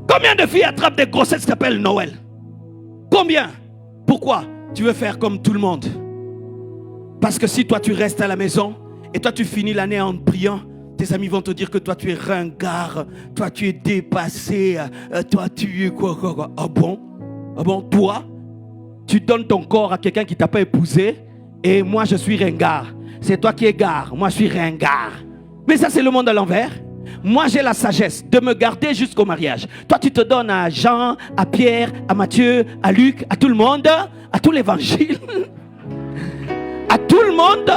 Combien de filles attrapent des grossesses qui s'appellent Noël? Combien? Pourquoi? Tu veux faire comme tout le monde. Parce que si toi tu restes à la maison et toi tu finis l'année en priant, tes amis vont te dire que toi tu es ringard, toi tu es dépassé, toi tu es quoi. Ah bon? Ah bon? Toi, tu donnes ton corps à quelqu'un qui t'a pas épousé. Et moi je suis ringard. C'est toi qui es gare, moi je suis ringard. Mais ça c'est le monde à l'envers. Moi j'ai la sagesse de me garder jusqu'au mariage. Toi tu te donnes à Jean, à Pierre, à Matthieu, à Luc, à tout le monde, à tout l'évangile, à tout le monde.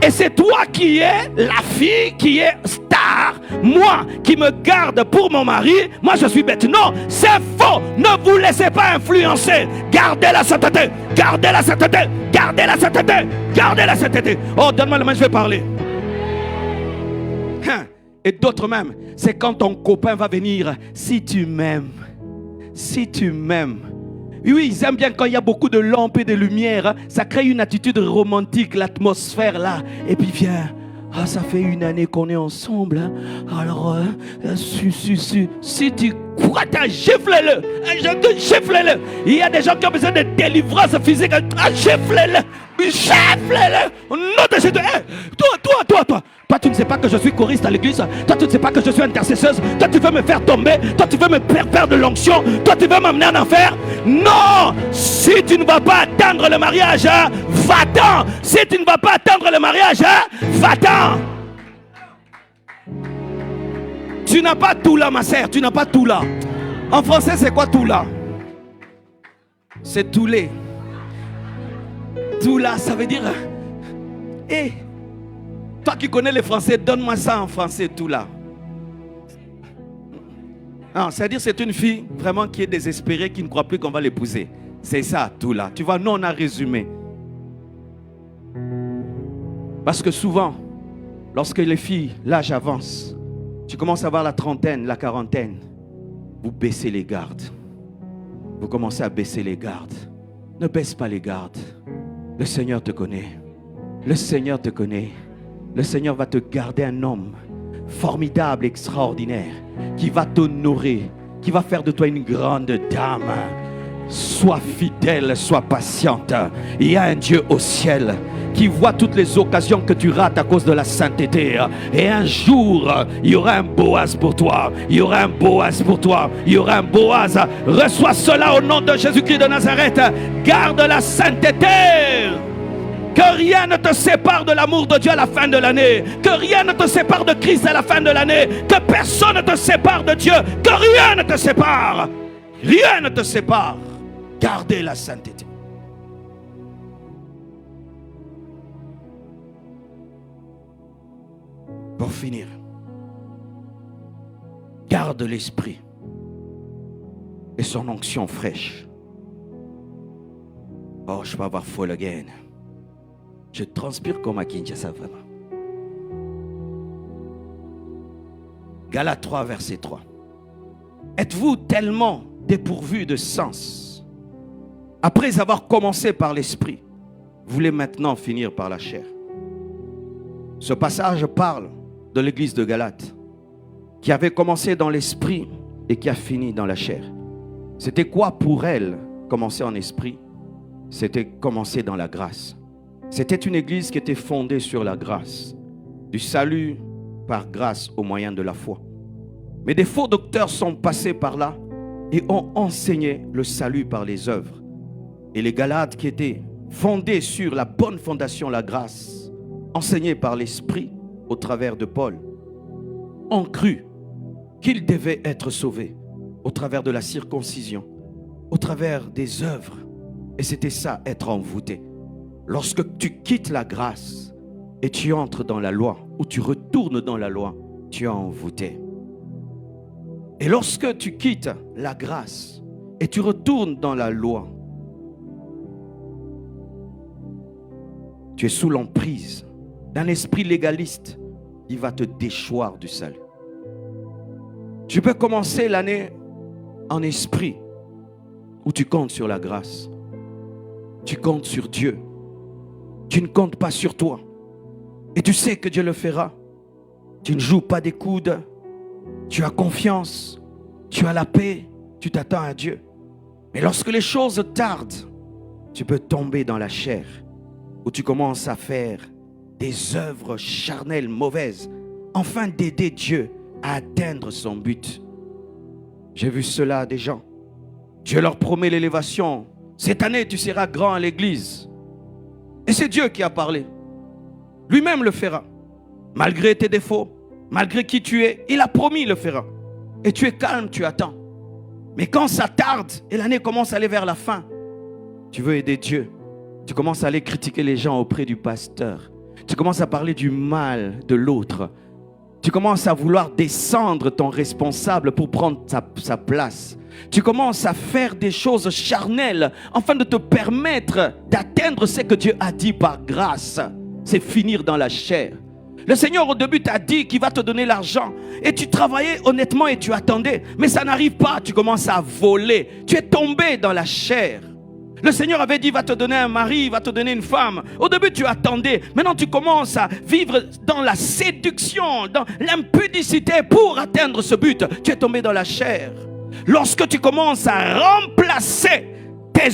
Et c'est toi qui es la fille qui est star. Moi qui me garde pour mon mari, moi je suis bête. Non, c'est faux. Ne vous laissez pas influencer. Gardez la sainteté. Gardez la sainteté. Gardez la sainteté. Gardez la sainteté. Oh, donne-moi la main, je vais parler. Et d'autres même, c'est quand ton copain va venir. Si tu m'aimes. Si tu m'aimes. Oui, ils aiment bien quand il y a beaucoup de lampes et de lumière. Ça crée une attitude romantique, l'atmosphère là. Et puis viens, ça fait une année qu'on est ensemble. Alors, si tu crois, gifle-le. Gifle-le. Il y a des gens qui ont besoin de délivrance physique. Gifle-le. Gifle-le. Non, toi, tu ne sais pas que je suis choriste à l'église. Toi, tu ne sais pas que je suis intercesseuse. Toi, tu veux me faire tomber. Toi, tu veux me faire perdre de l'onction. Toi, tu veux m'amener en enfer. Non. Si tu ne vas pas attendre le mariage, va-t'en. Si tu ne vas pas attendre le mariage, va-t'en. Tu n'as pas tout là, ma sœur. Tu n'as pas tout là. En français, c'est quoi tout là? C'est tout les. Tout là, ça veut dire... Et toi qui connais les français, donne-moi ça en français, tout là. Non, c'est-à-dire c'est une fille vraiment qui est désespérée, qui ne croit plus qu'on va l'épouser. C'est ça, tout là. Tu vois, nous on a résumé. Parce que souvent, lorsque les filles, l'âge avance, tu commences à avoir la trentaine, la quarantaine, vous baissez les gardes. Vous commencez à baisser les gardes. Ne baisse pas les gardes. Le Seigneur te connaît. Le Seigneur te connaît. Le Seigneur va te garder un homme formidable, extraordinaire, qui va t'honorer, qui va faire de toi une grande dame. Sois fidèle, sois patiente. Il y a un Dieu au ciel qui voit toutes les occasions que tu rates à cause de la sainteté. Et un jour, il y aura un Boaz pour toi. Il y aura un Boaz pour toi. Il y aura un Boaz. Reçois cela au nom de Jésus-Christ de Nazareth. Garde la sainteté. Que rien ne te sépare de l'amour de Dieu à la fin de l'année. Que rien ne te sépare de Christ à la fin de l'année. Que personne ne te sépare de Dieu. Que rien ne te sépare. Rien ne te sépare. Gardez la sainteté. Pour finir, garde l'esprit et son onction fraîche. Oh, je vais avoir folle again. Je transpire comme à Kinshasa, vraiment. Galates 3, verset 3. Êtes-vous tellement dépourvu de sens, après avoir commencé par l'esprit, vous voulez maintenant finir par la chair? Ce passage parle de l'église de Galates, qui avait commencé dans l'esprit et qui a fini dans la chair. C'était quoi pour elle commencer en esprit? C'était commencer dans la grâce. C'était une église qui était fondée sur la grâce, du salut par grâce au moyen de la foi. Mais des faux docteurs sont passés par là et ont enseigné le salut par les œuvres. Et les Galates qui étaient fondés sur la bonne fondation, la grâce, enseignée par l'Esprit au travers de Paul, ont cru qu'ils devaient être sauvés au travers de la circoncision au travers des œuvres. Et c'était ça, être envoûté. Lorsque tu quittes la grâce et tu entres dans la loi, ou tu retournes dans la loi, tu es envoûté. Et lorsque tu quittes la grâce et tu retournes dans la loi, tu es sous l'emprise d'un esprit légaliste qui va te déchoir du salut. Tu peux commencer l'année en esprit où tu comptes sur la grâce. Tu comptes sur Dieu. Tu ne comptes pas sur toi. Et tu sais que Dieu le fera. Tu ne joues pas des coudes. Tu as confiance. Tu as la paix. Tu t'attends à Dieu. Mais lorsque les choses tardent, tu peux tomber dans la chair où tu commences à faire des œuvres charnelles mauvaises afin d'aider Dieu à atteindre son but. J'ai vu cela des gens. Dieu leur promet l'élévation. Cette année, tu seras grand à l'église. Et c'est Dieu qui a parlé. Lui-même le fera. Malgré tes défauts, malgré qui tu es, il a promis il le fera. Et tu es calme, tu attends. Mais quand ça tarde et l'année commence à aller vers la fin, tu veux aider Dieu. Tu commences à aller critiquer les gens auprès du pasteur. Tu commences à parler du mal de l'autre. Tu commences à vouloir descendre ton responsable pour prendre sa place. Tu commences à faire des choses charnelles afin de te permettre d'atteindre ce que Dieu a dit par grâce. C'est finir dans la chair. Le Seigneur au début t'a dit qu'il va te donner l'argent. Et tu travaillais honnêtement et tu attendais. Mais ça n'arrive pas, tu commences à voler. Tu es tombé dans la chair. Le Seigneur avait dit, il va te donner un mari, il va te donner une femme. Au début, tu attendais. Maintenant, tu commences à vivre dans la séduction, dans l'impudicité pour atteindre ce but. Tu es tombé dans la chair. Lorsque tu commences à remplacer tes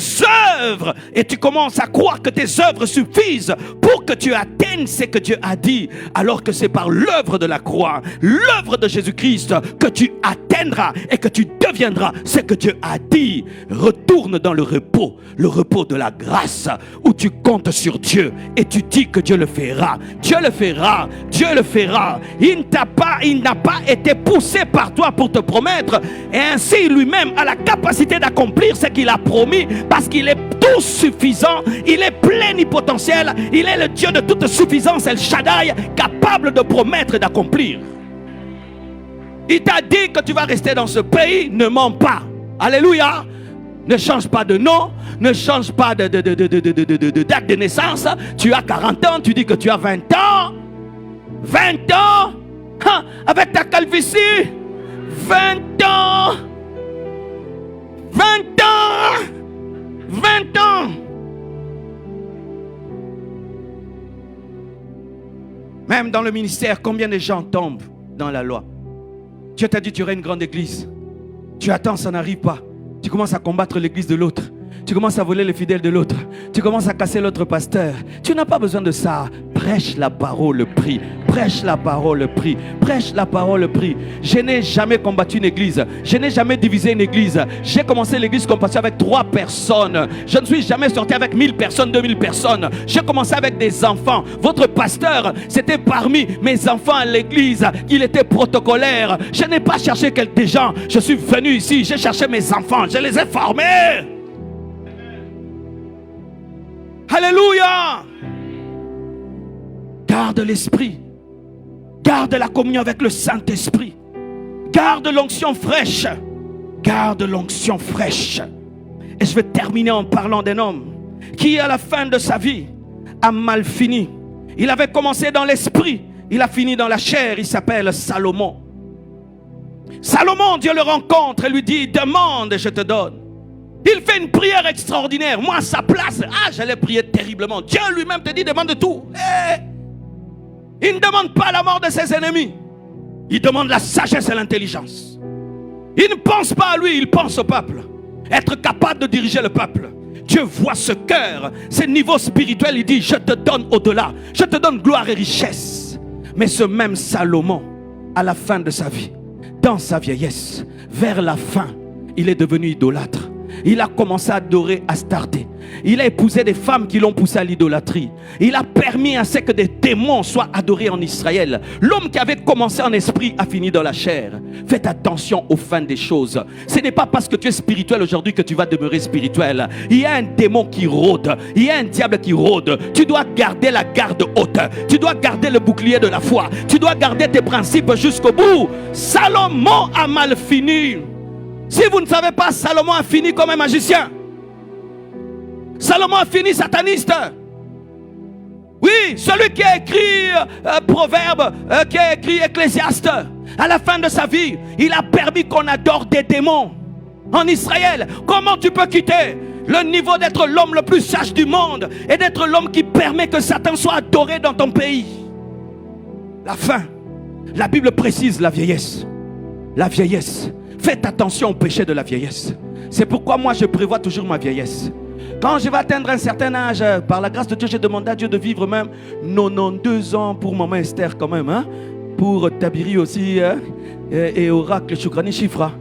œuvres et tu commences à croire que tes œuvres suffisent pour que tu atteignes ce que Dieu a dit, alors que c'est par l'œuvre de la croix, l'œuvre de Jésus-Christ que tu atteindras et que tu deviendras ce que Dieu a dit. Retourne dans le repos de la grâce où tu comptes sur Dieu et tu dis que Dieu le fera. Dieu le fera, Dieu le fera. Il n'a pas été poussé par toi pour te promettre, et ainsi lui-même a la capacité d'accomplir ce qu'il a promis. Parce qu'il est tout suffisant, il est plénipotentiel, il est le Dieu de toute suffisance, El Shaddai, capable de promettre et d'accomplir. Il t'a dit que tu vas rester dans ce pays, ne mens pas. Alléluia. Ne change pas de nom, ne change pas de date de naissance. Tu as 40 ans, tu dis que tu as 20 ans. 20 ans, avec ta calvitie. 20 ans. 20 ans. 20 ans. Même dans le ministère, combien de gens tombent dans la loi? Dieu t'a dit tu aurais une grande église. Tu attends, ça n'arrive pas. Tu commences à combattre l'église de l'autre. Tu commences à voler les fidèles de l'autre. Tu commences à casser l'autre pasteur. Tu n'as pas besoin de ça. Prêche la parole, prie. Prêche la parole, prie. Prêche la parole, prie. Je n'ai jamais combattu une église. Je n'ai jamais divisé une église. J'ai commencé l'église compassion avec 3 personnes. Je ne suis jamais sorti avec 1000 personnes, 2000 personnes. J'ai commencé avec des enfants. Votre pasteur, c'était parmi mes enfants à l'église. Il était protocolaire. Je n'ai pas cherché des gens. Je suis venu ici. J'ai cherché mes enfants. Je les ai formés. Alléluia. Garde l'esprit. Garde la communion avec le Saint-Esprit. Garde l'onction fraîche. Garde l'onction fraîche. Et je vais terminer en parlant d'un homme qui, à la fin de sa vie, a mal fini. Il avait commencé dans l'esprit. Il a fini dans la chair. Il s'appelle Salomon. Salomon, Dieu le rencontre et lui dit, demande et je te donne. Il fait une prière extraordinaire. Moi, à sa place, j'allais prier terriblement. Dieu lui-même te dit, demande tout. Il ne demande pas la mort de ses ennemis. Il demande la sagesse et l'intelligence. Il ne pense pas à lui, il pense au peuple. Être capable de diriger le peuple. Dieu voit ce cœur, ce niveau spirituel. Il dit, je te donne au-delà. Je te donne gloire et richesse. Mais ce même Salomon, à la fin de sa vie, dans sa vieillesse, vers la fin, il est devenu idolâtre. Il a commencé à adorer Astarté. Il a épousé des femmes qui l'ont poussé à l'idolâtrie. Il a permis à ce que des démons soient adorés en Israël. L'homme qui avait commencé en esprit a fini dans la chair. Faites attention aux fins des choses. Ce n'est pas parce que tu es spirituel aujourd'hui que tu vas demeurer spirituel. Il y a un démon qui rôde. Il y a un diable qui rôde. Tu dois garder la garde haute. Tu dois garder le bouclier de la foi. Tu dois garder tes principes jusqu'au bout. Salomon a mal fini. Si vous ne savez pas, Salomon a fini comme un magicien. Salomon a fini sataniste. Oui, celui qui a écrit Proverbe, qui a écrit Ecclésiaste, à la fin de sa vie, il a permis qu'on adore des démons en Israël. Comment tu peux quitter le niveau d'être l'homme le plus sage du monde et d'être l'homme qui permet que Satan soit adoré dans ton pays? La fin. La Bible précise la vieillesse. La vieillesse. Faites attention au péché de la vieillesse. C'est pourquoi moi je prévois toujours ma vieillesse. Quand je vais atteindre un certain âge, par la grâce de Dieu, j'ai demandé à Dieu de vivre même 92 ans pour maman Esther quand même, hein? Pour Tabiri aussi, hein? Et Oracle Choukrani Chifra.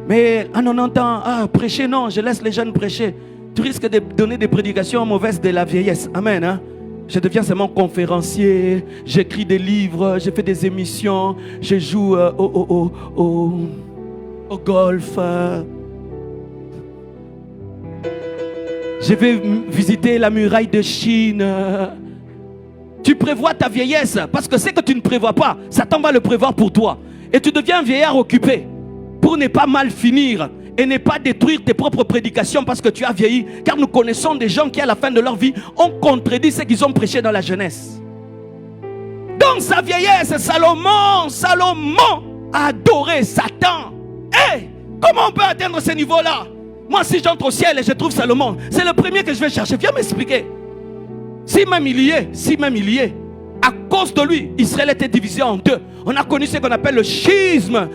Mais à 90 ans, prêcher non, je laisse les jeunes prêcher. Tu risques de donner des prédications mauvaises de la vieillesse. Amen. Hein? Je deviens seulement conférencier, j'écris des livres, je fais des émissions, je joue au golf. Je vais visiter la muraille de Chine. Tu prévois ta vieillesse parce que ce que tu ne prévois pas, Satan va le prévoir pour toi. Et tu deviens un vieillard occupé pour ne pas mal finir et ne pas détruire tes propres prédications parce que tu as vieilli. Car nous connaissons des gens qui à la fin de leur vie ont contredit ce qu'ils ont prêché dans la jeunesse. Dans sa vieillesse, Salomon a adoré Satan. Hey, comment on peut atteindre ce niveau-là? Moi, si j'entre au ciel et je trouve Salomon, c'est le premier que je vais chercher. Viens m'expliquer. Si même il y est, à cause de lui, Israël était divisé en deux. On a connu ce qu'on appelle le schisme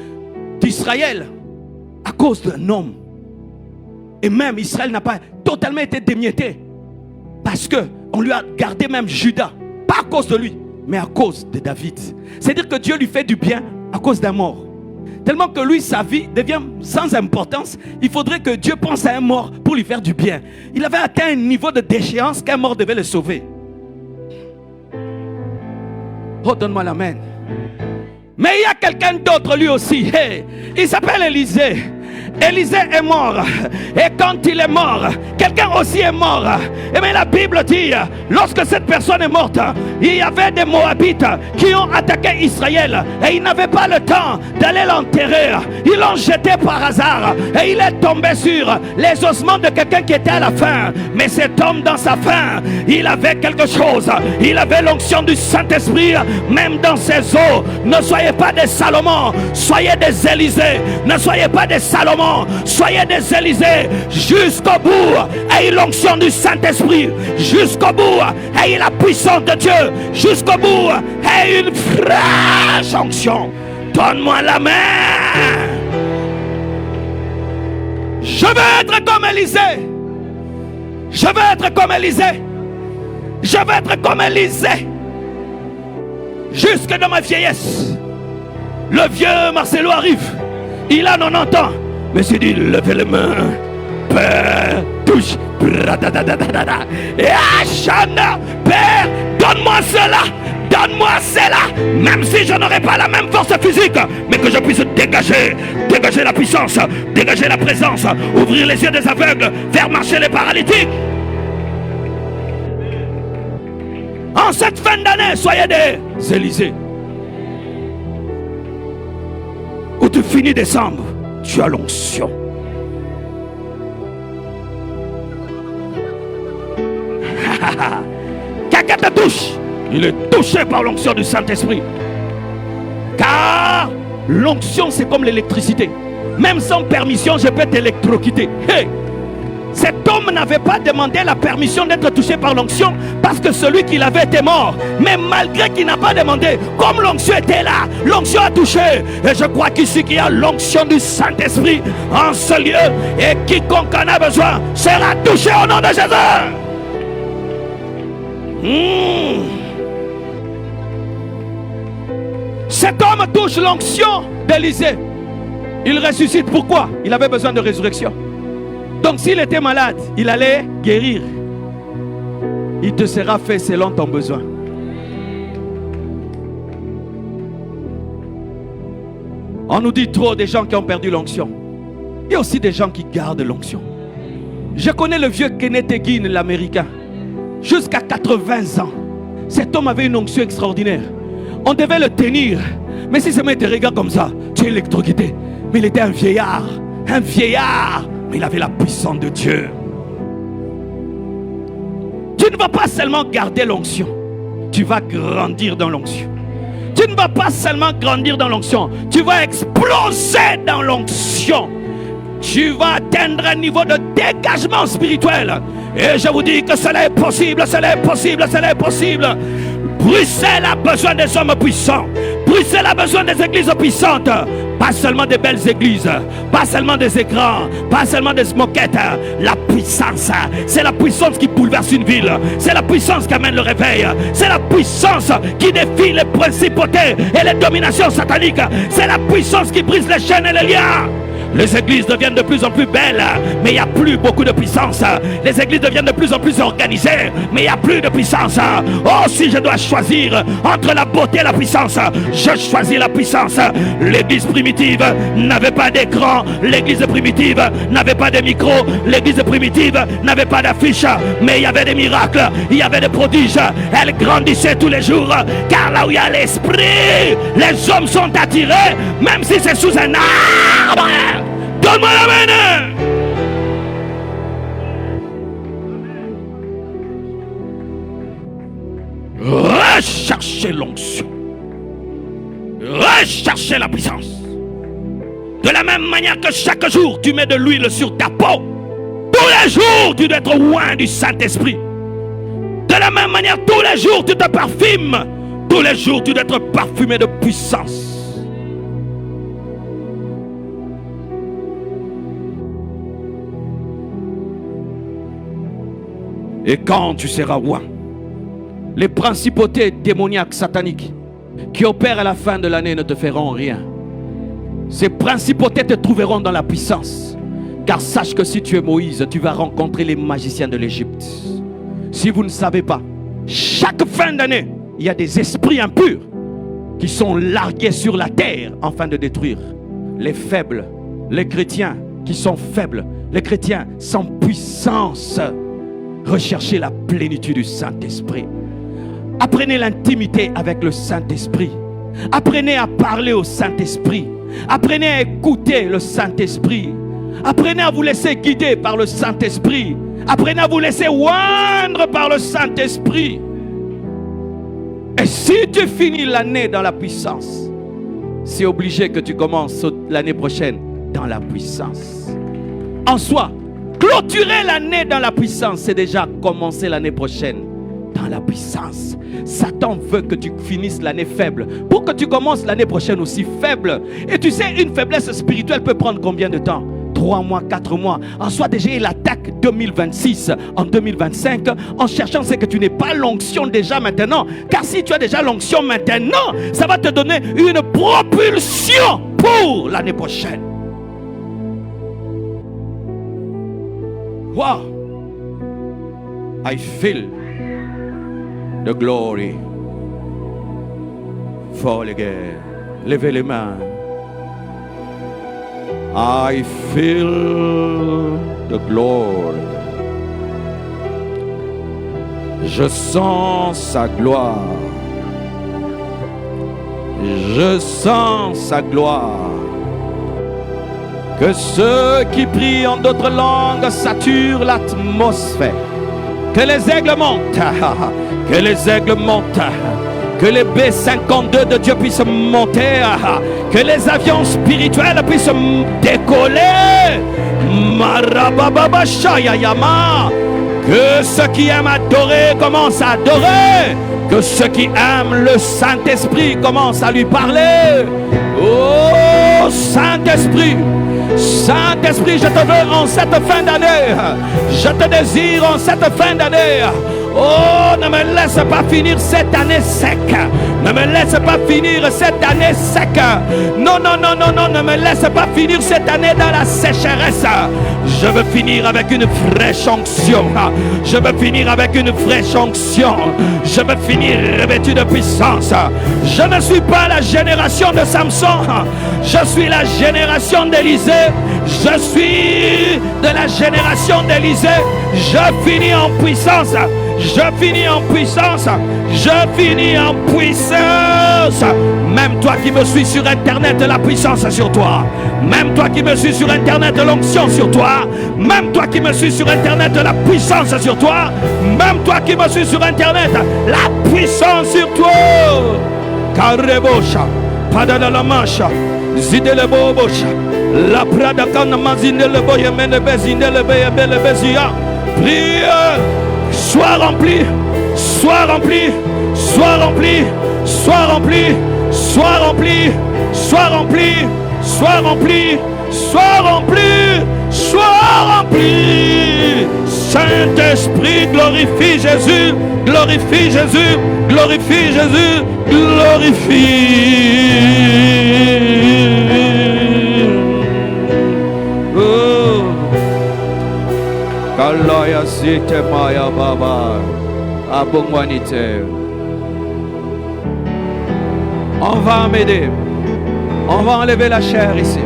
d'Israël à cause d'un homme. Et même Israël n'a pas totalement été démietté parce qu'on lui a gardé même Juda. Pas à cause de lui, mais à cause de David. C'est-à-dire que Dieu lui fait du bien à cause d'un mort. Tellement que lui, sa vie devient sans importance. Il faudrait que Dieu pense à un mort pour lui faire du bien. Il avait atteint un niveau de déchéance qu'un mort devait le sauver. Oh, donne-moi l'amen. Mais il y a quelqu'un d'autre lui aussi. Hey, il s'appelle Élisée. Élisée est mort. Et quand il est mort, quelqu'un aussi est mort. Et bien la Bible dit, lorsque cette personne est morte, il y avait des Moabites qui ont attaqué Israël. Et ils n'avaient pas le temps d'aller l'enterrer. Ils l'ont jeté par hasard. Et il est tombé sur les ossements de quelqu'un qui était à la fin. Mais cet homme dans sa fin, il avait quelque chose. Il avait l'onction du Saint-Esprit, même dans ses os. Ne soyez pas des Salomon, soyez des Élisée. Ne soyez pas des Salomon, soyez des Élisée. Jusqu'au bout, ayez l'onction du Saint-Esprit. Jusqu'au bout, ayez la puissance de Dieu. Jusqu'au bout, ayez une fraîche onction. Donne-moi la main. Je veux être comme Élisée. Je veux être comme Élisée. Je veux être comme Élisée. Jusque dans ma vieillesse. Le vieux Marcelo arrive. Il a 90 ans. Mais c'est dit, levez les mains. Père, touche. Et Achana, Père, donne-moi cela. Donne-moi cela. Même si je n'aurai pas la même force physique, mais que je puisse dégager la puissance, dégager la présence, ouvrir les yeux des aveugles, faire marcher les paralytiques. En cette fin d'année, soyez des Élisée. Où tu finis décembre, tu as l'onction. Quelqu'un te touche, il est touché par l'onction du Saint-Esprit. Car l'onction, c'est comme l'électricité. Même sans permission, je peux t'électrocuter. Hey! Cet homme n'avait pas demandé la permission d'être touché par l'onction parce que celui qui l'avait était mort. Mais malgré qu'il n'a pas demandé, comme l'onction était là, l'onction a touché. Et je crois qu'ici qu'il y a l'onction du Saint-Esprit en ce lieu. Et quiconque en a besoin sera touché au nom de Jésus. Cet homme touche l'onction d'Élisée. Il ressuscite. Pourquoi? Il avait besoin de résurrection. Donc s'il était malade, il allait guérir. il te sera fait selon ton besoin. On nous dit trop des gens qui ont perdu l'onction. Il y a aussi des gens qui gardent l'onction. Je connais le vieux Kenneth Hagin, l'américain. Jusqu'à 80 ans, cet homme avait une onction extraordinaire. On devait le tenir. Mais si ce mec te regarde comme ça, tu es électrocuté. Mais il était un vieillard. Un vieillard. Mais il avait la puissance de Dieu. Tu ne vas pas seulement garder l'onction. Tu vas grandir dans l'onction. Tu ne vas pas seulement grandir dans l'onction. Tu vas exploser dans l'onction. Tu vas atteindre un niveau de dégagement spirituel. Et je vous dis que cela est possible, cela est possible, cela est possible. Bruxelles a besoin des hommes puissants. Bruxelles a besoin des églises puissantes. Pas seulement des belles églises, pas seulement des écrans, pas seulement des moquettes. La puissance, c'est la puissance qui bouleverse une ville. C'est la puissance qui amène le réveil. C'est la puissance qui défie les principautés et les dominations sataniques. C'est la puissance qui brise les chaînes et les liens. Les églises deviennent de plus en plus belles, mais il n'y a plus beaucoup de puissance. Les églises deviennent de plus en plus organisées, mais il n'y a plus de puissance. Oh, si je dois choisir entre la beauté et la puissance, je choisis la puissance. L'église primitive n'avait pas d'écran. L'église primitive n'avait pas de micro. L'église primitive n'avait pas d'affiche, mais il y avait des miracles, il y avait des prodiges. Elle grandissait tous les jours, car là où il y a l'esprit, les hommes sont attirés, même si c'est sous un arbre. Donne-moi la main. Recherchez l'onction. Recherchez la puissance. De la même manière que chaque jour tu mets de l'huile sur ta peau, tous les jours tu dois être oint du Saint-Esprit. De la même manière, tous les jours tu te parfumes. Tous les jours tu dois être parfumé de puissance. Et quand tu seras roi, les principautés démoniaques sataniques qui opèrent à la fin de l'année ne te feront rien. Ces principautés te trouveront dans la puissance. Car sache que si tu es Moïse, tu vas rencontrer les magiciens de l'Égypte. Si vous ne savez pas, chaque fin d'année, il y a des esprits impurs qui sont largués sur la terre afin de détruire les faibles, les chrétiens qui sont faibles, les chrétiens sans puissance. Recherchez la plénitude du Saint-Esprit. Apprenez l'intimité avec le Saint-Esprit. Apprenez à parler au Saint-Esprit. Apprenez à écouter le Saint-Esprit. Apprenez à vous laisser guider par le Saint-Esprit. Apprenez à vous laisser oindre par le Saint-Esprit. Et si tu finis l'année dans la puissance, c'est obligé que tu commences l'année prochaine dans la puissance. En soi, clôturer l'année dans la puissance, c'est déjà commencer l'année prochaine dans la puissance. Satan veut que tu finisses l'année faible pour que tu commences l'année prochaine aussi faible. Et tu sais, une faiblesse spirituelle peut prendre combien de temps? 3 mois, 4 mois. En soi, déjà, il attaque 2026 en 2025 en cherchant ce que tu n'es pas l'onction déjà maintenant. Car si tu as déjà l'onction maintenant, ça va te donner une propulsion pour l'année prochaine. Wow! I feel the glory. Fall again. Levez les mains. I feel the glory. Je sens sa gloire. Je sens sa gloire. Que ceux qui prient en d'autres langues saturent l'atmosphère. Que les aigles montent. Que les aigles montent. Que les B-52 de Dieu puissent monter. Que les avions spirituels puissent décoller. Marabababashayayama. Que ceux qui aiment adorer commencent à adorer. Que ceux qui aiment le Saint-Esprit commencent à lui parler. Oh Saint-Esprit, Saint-Esprit, je te veux en cette fin d'année. Je te désire en cette fin d'année. Oh, ne me laisse pas finir cette année sec. Ne me laisse pas finir cette année sec. Non, non, non, non, non, ne me laisse pas finir cette année dans la sécheresse. Je veux finir avec une fraîche onction. Je veux finir avec une fraîche onction. Je veux finir revêtu de puissance. Je ne suis pas la génération de Samson. Je suis la génération d'Élisée. Je suis de la génération d'Élisée. Je finis en puissance. Je finis en puissance. Je finis en puissance. Même toi qui me suis sur Internet, la puissance sur toi. Même toi qui me suis sur Internet, l'onction sur toi. Même toi qui me suis sur Internet, la puissance sur toi. Même toi qui me suis sur Internet, la puissance sur toi. Karebosha, Padana la mancha, Zidele Bobosha, la Prada Kana Mazindele Boya Menebezindele Beya Belebezia. Prière. Sois rempli, sois rempli, sois rempli, sois rempli, sois rempli, sois rempli, sois rempli, sois rempli, sois rempli. Saint-Esprit, glorifie Jésus, glorifie Jésus, glorifie Jésus, glorifie. Oh. Kalaya site maya baba abongwanite. On va m'aider. On va enlever la chair ici.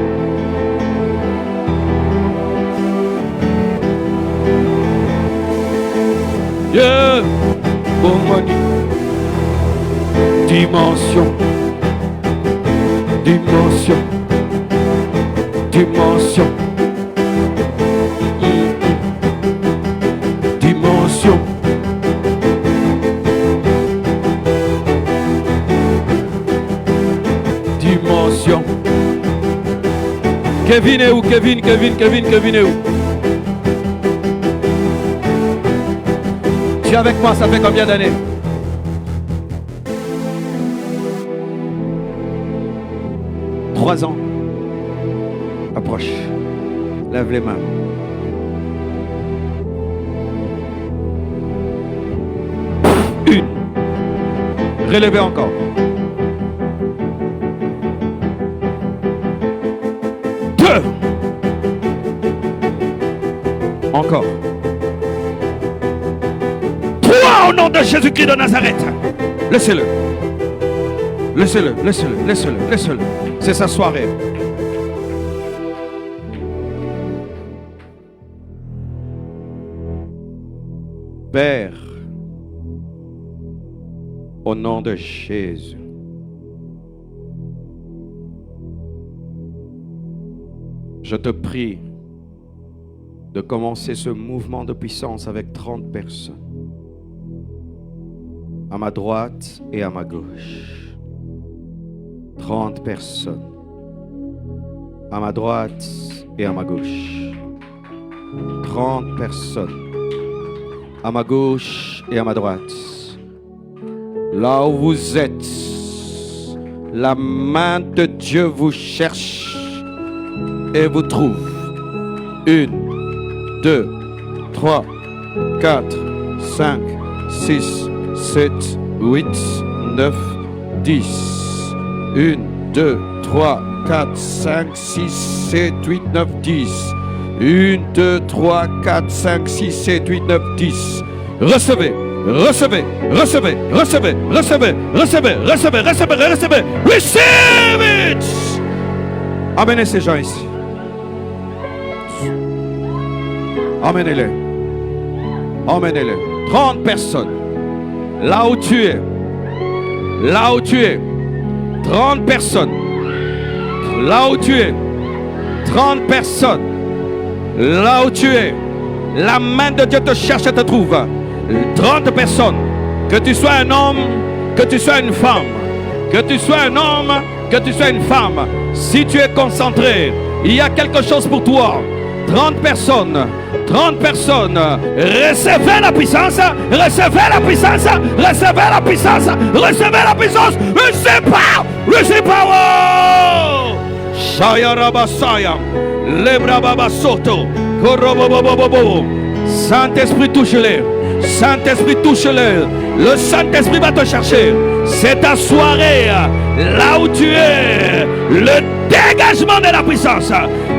Dieu, bongwani. Dimension. Dimension. Dimension. Dimension. Kevin est où? Kevin est où? Tu es avec moi, ça fait combien d'années? Trois ans. Approche. Lève les mains. Une. Relevez encore. Deux. Encore. Trois au nom de Jésus-Christ de Nazareth. Laissez-le. Laissez-le, laissez-le, laissez-le, laissez-le. C'est sa soirée. Père, au nom de Jésus, je te prie de commencer ce mouvement de puissance avec 30 personnes, à ma droite et à ma gauche. 30 personnes, à ma droite et à ma gauche. 30 personnes, à ma gauche et à ma droite. Là où vous êtes, la main de Dieu vous cherche et vous trouve. 1, 2, 3, 4, 5, 6, 7, 8, 9, 10. 1, 2, 3, 4, 5, 6, 7, 8, 9, 10. 1, 2, 3, 4, 5, 6, 7, 8, 9, 10. Recevez, recevez, recevez, recevez, recevez, recevez, recevez, recevez, recevez. Receive it! Amenez ces gens ici. Emmenez-les. Emmenez-les. 30 personnes. Là où tu es. Là où tu es. 30 personnes. Là où tu es. 30 personnes. Là où tu es. La main de Dieu te cherche et te trouve. 30 personnes. Que tu sois un homme, que tu sois une femme. Que tu sois un homme, que tu sois une femme. Si tu es concentré, il y a quelque chose pour toi. 30 personnes. 30 personnes. Recevez la puissance. Recevez la puissance. Recevez la puissance. Recevez la puissance. Recevez pas. Recevez power. Shaya Rabasaya. Lebra Baba Soto. Saint-Esprit, touche-les. Saint-Esprit, touche-le. Le Saint-Esprit va te chercher. C'est ta soirée. Là où tu es. Le dégagement de la puissance.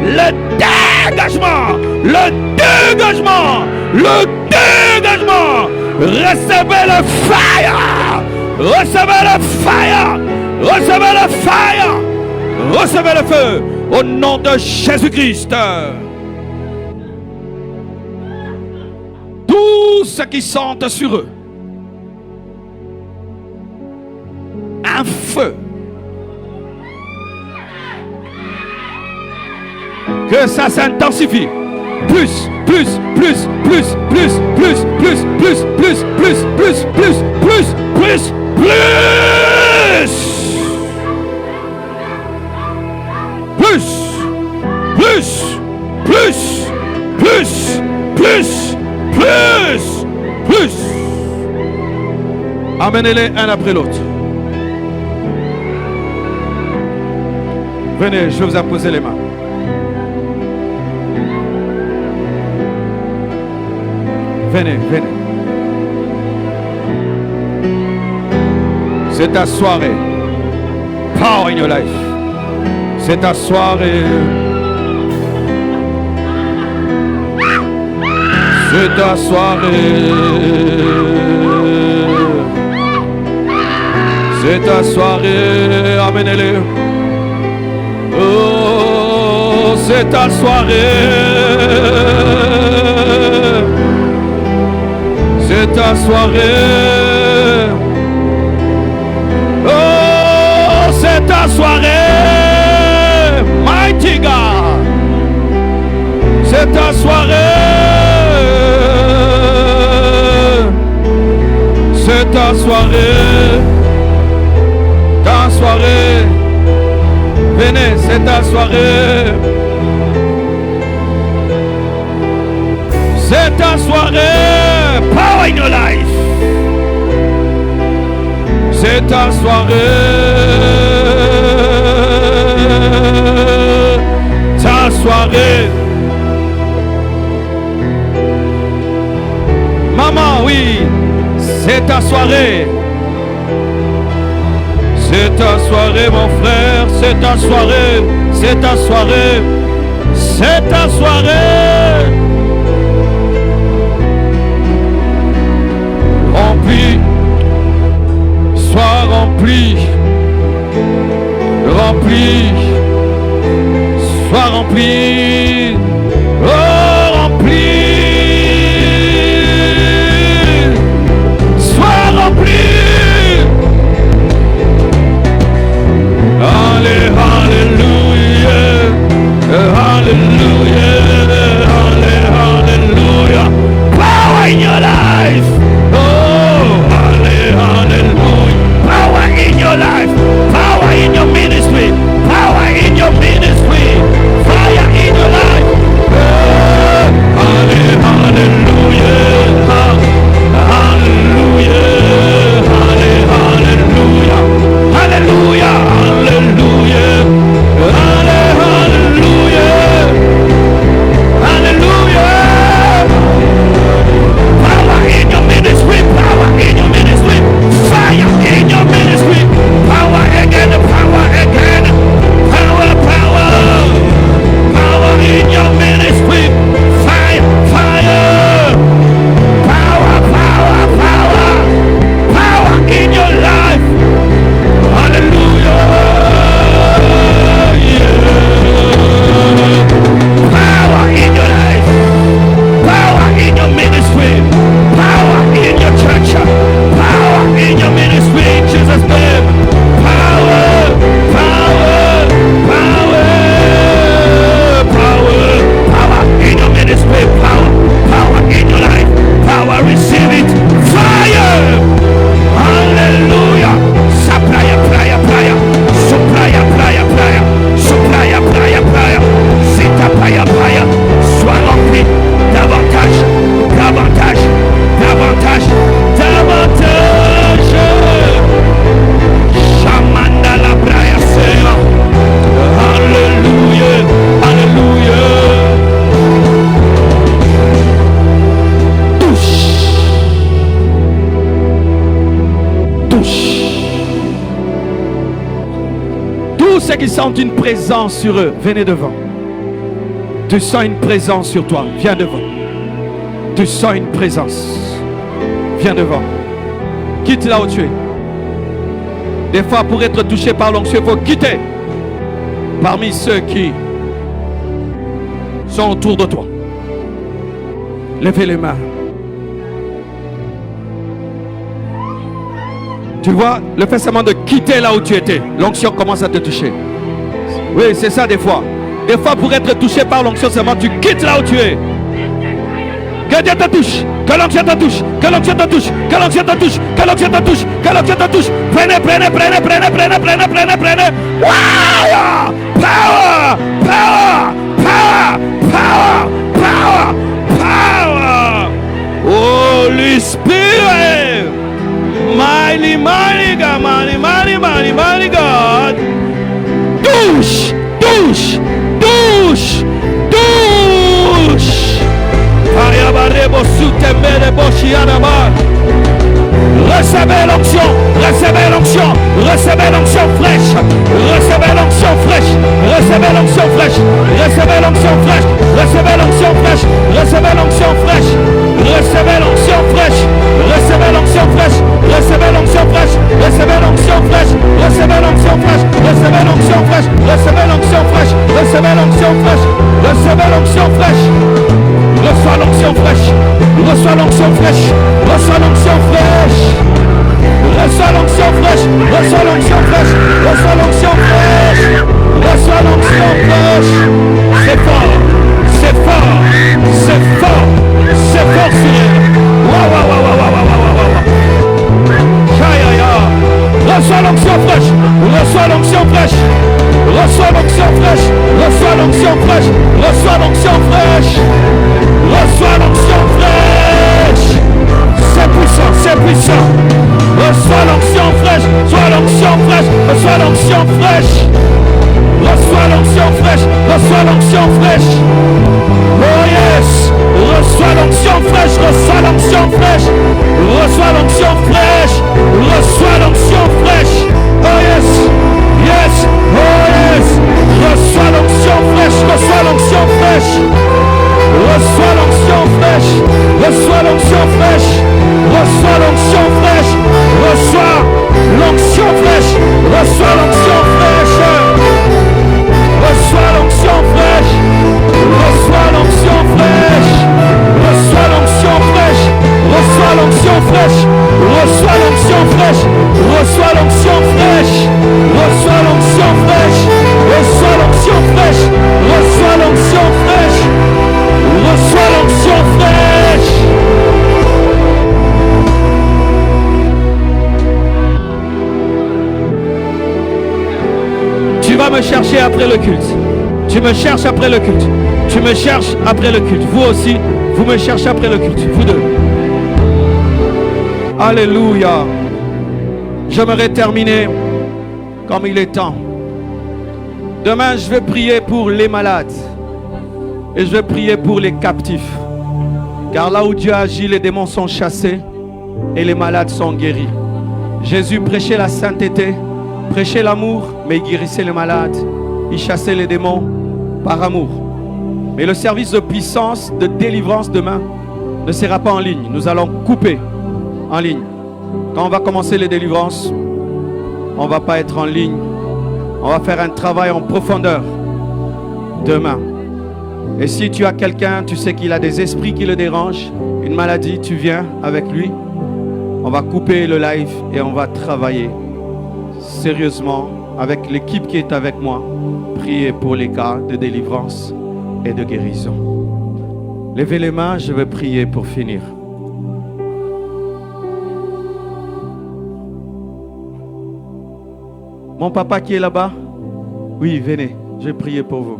Le dégagement. Le dégagement. Le dégagement. Recevez le fire. Recevez le fire. Recevez le fire. Recevez le feu. Au nom de Jésus-Christ. Tous ceux qui sentent sur eux un feu, que ça s'intensifie. Plus, plus, plus, plus, plus, plus, plus, plus, plus, plus, plus, plus, plus, plus, plus, plus, plus, plus, plus. Amenez-les un après l'autre. Venez, je vais vous apposer les mains. Venez, venez. C'est ta soirée. Power in your life. C'est ta soirée. C'est ta soirée. C'est ta soirée. Amenez-les. Oh, c'est ta soirée. C'est ta soirée. Oh, c'est ta soirée. Mighty God. C'est ta soirée. C'est ta soirée. Ta soirée. Venez, c'est ta soirée. C'est ta soirée. Power in your life. C'est ta soirée. Ta soirée. Maman, oui, c'est ta soirée. C'est ta soirée, mon frère, c'est ta soirée, c'est ta soirée, c'est ta soirée. Rempli, sois rempli, rempli, sois rempli, oh rempli, sois rempli. Hallelujah, hallelujah, hallelujah. Power in your life. Oh, hallelujah. Power in your life. Power in your ministry. Power in your ministry. Fire in your life. qui sentent une présence sur eux, venez devant. Tu sens une présence sur toi, viens devant. Tu sens une présence, viens devant. Quitte là où tu es. Des fois, pour être touché par l'onction, il faut quitter. Parmi ceux qui sont autour de toi. Levez les mains. Tu vois, le fait seulement de quitter là où tu étais, l'onction commence à te toucher. Oui, c'est ça des fois. Des fois, pour être touché par l'onction, seulement tu quittes là où tu es. Que Dieu te touche, que l'onction te touche, que l'onction te touche, que l'onction te touche, que l'onction te touche, que l'onction te touche. Prenez. Wow! Power! Holy Spirit! Mighty God! Touche! Recevez l'onction fraîche. Recevez l'onction fraîche. Recevez l'onction fraîche. Recevez l'onction fraîche. Recevez l'onction fraîche. Recevez l'onction fraîche. Recevez l'onction fraîche. Recevez l'onction fraîche. Recevez l'onction fraîche. Recevez l'onction fraîche. Recevez l'onction fraîche. Recevez l'onction fraîche. Recevez l'onction fraîche. Recevez l'onction fraîche. Recevez l'onction fraîche. Reçois l'onction fraîche. Reçois l'onction fraîche. Reçois l'onction fraîche. Reçois l'onction fraîche. Reçois l'onction fraîche. Reçois l'onction fraîche. Reçois l'onction fraîche. C'est fort. C'est fort. C'est fort. C'est fort sur elle. Reçois l'onction fraîche. Reçois l'onction fraîche. Reçois l'onction fraîche. Reçois l'onction fraîche. Reçois l'onction fraîche. Reçois l'onction fraîche. C'est puissant, c'est puissant. Reçois l'onction fraîche. Reçois l'onction fraîche. Reçois l'onction fraîche. Reçois l'onction fraîche. Reçois l'onction fraîche. Oh yes. Reçois l'onction fraîche. Reçois l'onction fraîche. Reçois l'onction fraîche. Reçois l'onction fraîche. Oh yes. Yes. Oh yes. Reçois l'onction fraîche. Reçois l'onction fraîche. Reçois l'onction fraîche. Reçois l'onction fraîche. Reçois l'onction fraîche. Reçois l'onction fraîche. Reçois l'onction fraîche. Reçois l'onction fraîche. Reçois l'onction fraîche. Reçois l'onction fraîche. Reçois l'onction fraîche. Reçois l'onction fraîche. Reçois l'onction fraîche. Reçois l'onction fraîche. Reçois l'onction fraîche. Reçois l'onction fraîche. Reçois l'onction fraîche. Tu vas me chercher après le culte. Tu me cherches après le culte. Tu me cherches après le culte. Vous aussi, vous me cherchez après le culte. Vous deux. Alléluia. J'aimerais terminer comme il est temps. Demain, je vais prier pour les malades. Et je vais prier pour les captifs. Car là où Dieu agit, les démons sont chassés et les malades sont guéris. Jésus prêchait la sainteté, prêchait l'amour, mais il guérissait les malades. Il chassait les démons par amour. Mais le service de puissance, de délivrance demain ne sera pas en ligne. Nous allons couper en ligne. Quand on va commencer les délivrances, on ne va pas être en ligne. On va faire un travail en profondeur demain. Et si tu as quelqu'un, tu sais qu'il a des esprits qui le dérangent, une maladie, tu viens avec lui. On va couper le live et on va travailler sérieusement avec l'équipe qui est avec moi. Prier pour les cas de délivrance et de guérison. Levez les mains, je vais prier pour finir. Mon papa qui est là-bas, oui, venez, je vais prier pour vous.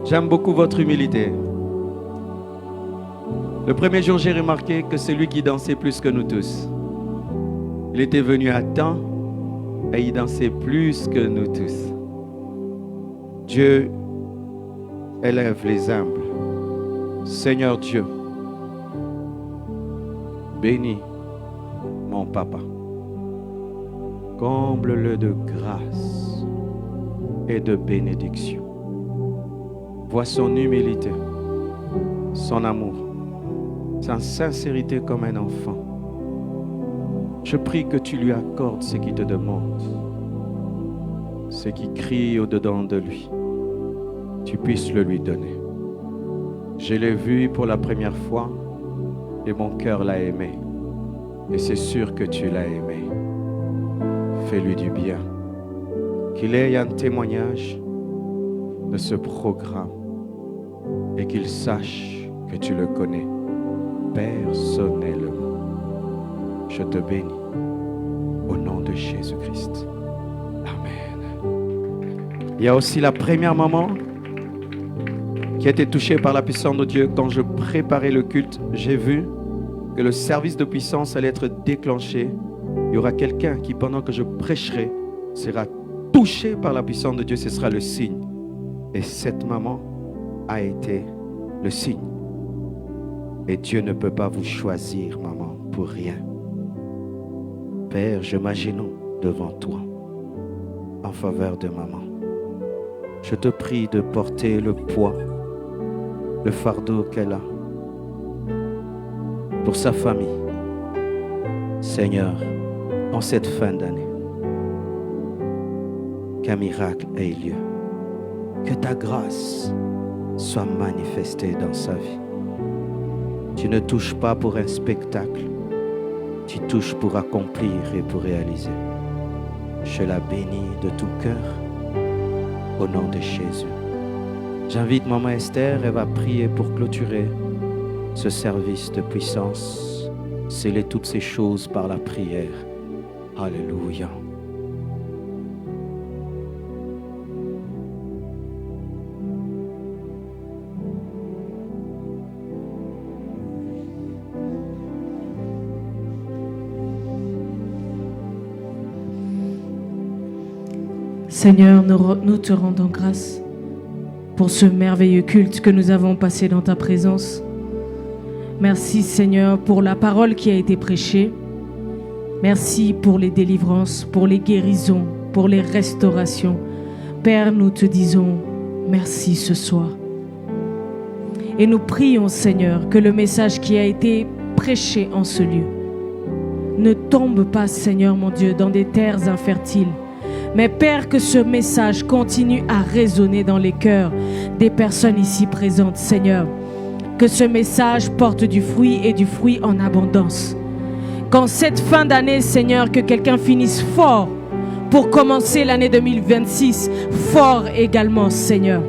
J'aime beaucoup votre humilité. Le premier jour, j'ai remarqué que c'est lui qui dansait plus que nous tous. Il était venu à temps et il dansait plus que nous tous. Dieu élève les humbles. Seigneur Dieu, bénis mon papa. Comble-le de grâce et de bénédiction. Vois son humilité, son amour, sa sincérité comme un enfant. Je prie que tu lui accordes ce qu'il te demande, ce qui crie au-dedans de lui. Tu puisses le lui donner. Je l'ai vu pour la première fois et mon cœur l'a aimé. Et c'est sûr que tu l'as aimé. Fais-lui du bien. Qu'il ait un témoignage de ce programme et qu'il sache que tu le connais personnellement. Je te bénis au nom de Jésus-Christ. Amen. Il y a aussi la première maman qui a été touchée par la puissance de Dieu. Quand je préparais le culte, j'ai vu que le service de puissance allait être déclenché. Il y aura quelqu'un qui, pendant que je prêcherai, sera touché par la puissance de Dieu. Ce sera le signe. Et cette maman a été le signe. Et Dieu ne peut pas vous choisir, maman, pour rien. Père, je m'agenouille devant toi en faveur de maman. Je te prie de porter le poids, le fardeau qu'elle a pour sa famille. Seigneur, en cette fin d'année, qu'un miracle ait lieu, que ta grâce soit manifestée dans sa vie. Tu ne touches pas pour un spectacle, tu touches pour accomplir et pour réaliser. Je la bénis de tout cœur au nom de Jésus. J'invite Maman Esther, elle va prier pour clôturer ce service de puissance, sceller toutes ces choses par la prière. Alléluia. Seigneur, nous te rendons grâce pour ce merveilleux culte que nous avons passé dans ta présence. Merci Seigneur pour la parole qui a été prêchée. Merci pour les délivrances, pour les guérisons, pour les restaurations. Père, nous te disons merci ce soir. Et nous prions Seigneur que le message qui a été prêché en ce lieu ne tombe pas Seigneur mon Dieu dans des terres infertiles. Mais Père, que ce message continue à résonner dans les cœurs des personnes ici présentes, Seigneur. Que ce message porte du fruit et du fruit en abondance. Qu'en cette fin d'année, Seigneur, que quelqu'un finisse fort pour commencer l'année 2026, fort également, Seigneur.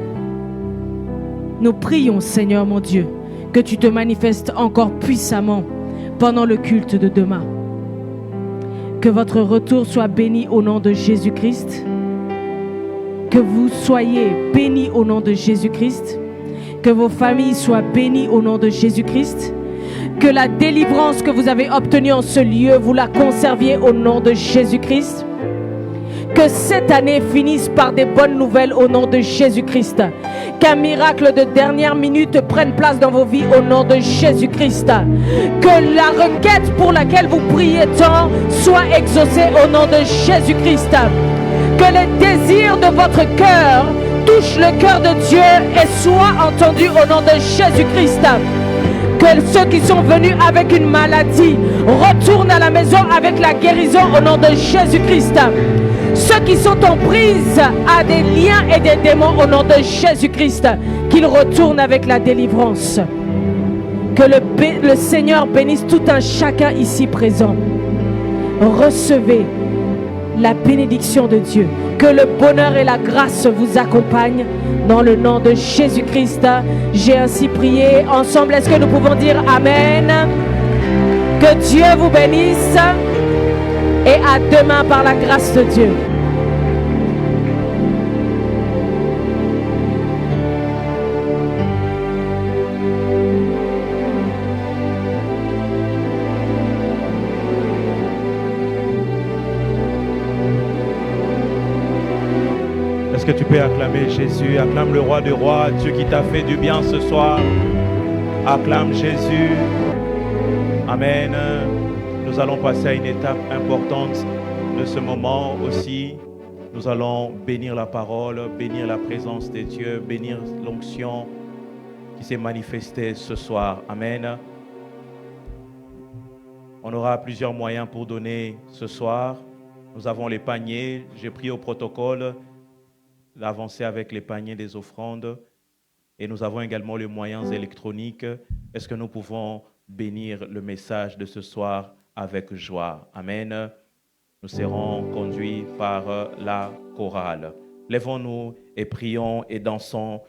Nous prions, Seigneur mon Dieu, que tu te manifestes encore puissamment pendant le culte de demain. Que votre retour soit béni au nom de Jésus-Christ. Que vous soyez bénis au nom de Jésus-Christ. Que vos familles soient bénies au nom de Jésus-Christ. Que la délivrance que vous avez obtenue en ce lieu, vous la conserviez au nom de Jésus-Christ. Que cette année finisse par des bonnes nouvelles au nom de Jésus-Christ. Qu'un miracle de dernière minute prenne place dans vos vies au nom de Jésus-Christ. Que la requête pour laquelle vous priez tant soit exaucée au nom de Jésus-Christ. Que les désirs de votre cœur touchent le cœur de Dieu et soient entendus au nom de Jésus-Christ. Que ceux qui sont venus avec une maladie retournent à la maison avec la guérison au nom de Jésus-Christ. Ceux qui sont en prise à des liens et des démons au nom de Jésus-Christ, qu'ils retournent avec la délivrance. Que le Seigneur bénisse tout un chacun ici présent. Recevez la bénédiction de Dieu. Que le bonheur et la grâce vous accompagnent dans le nom de Jésus-Christ. J'ai ainsi prié. Ensemble, est-ce que nous pouvons dire Amen? Que Dieu vous bénisse. Et à demain par la grâce de Dieu. Est-ce que tu peux acclamer Jésus? Acclame le roi des rois, Dieu qui t'a fait du bien ce soir. Acclame Jésus. Amen. Nous allons passer à une étape importante de ce moment aussi. Nous allons bénir la parole, bénir la présence de Dieu, bénir l'onction qui s'est manifestée ce soir. Amen. On aura plusieurs moyens pour donner ce soir. Nous avons les paniers. J'ai pris au protocole d'avancer avec les paniers des offrandes. Et nous avons également les moyens électroniques. Est-ce que nous pouvons bénir le message de ce soir avec joie? Amen. Nous serons conduits par la chorale. Lèvons-nous et prions et dansons.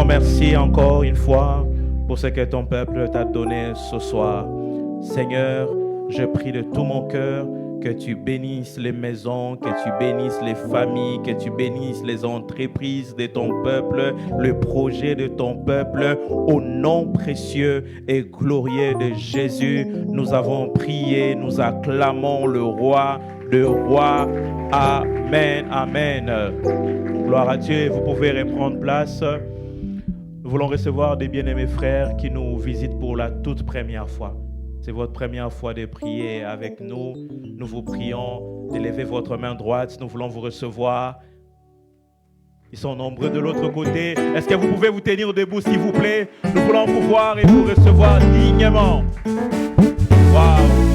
Merci encore une fois pour ce que ton peuple t'a donné ce soir. Seigneur, je prie de tout mon cœur que tu bénisses les maisons, que tu bénisses les familles, que tu bénisses les entreprises de ton peuple, le projet de ton peuple. Au nom précieux et glorieux de Jésus, nous avons prié, nous acclamons le roi de rois. Amen, amen. Gloire à Dieu, vous pouvez reprendre place. Nous voulons recevoir des bien-aimés frères qui nous visitent pour la toute première fois. C'est votre première fois de prier avec nous. Nous vous prions de lever votre main droite. Nous voulons vous recevoir. Ils sont nombreux de l'autre côté. Est-ce que vous pouvez vous tenir debout, s'il vous plaît? Nous voulons vous voir et vous recevoir dignement. Waouh!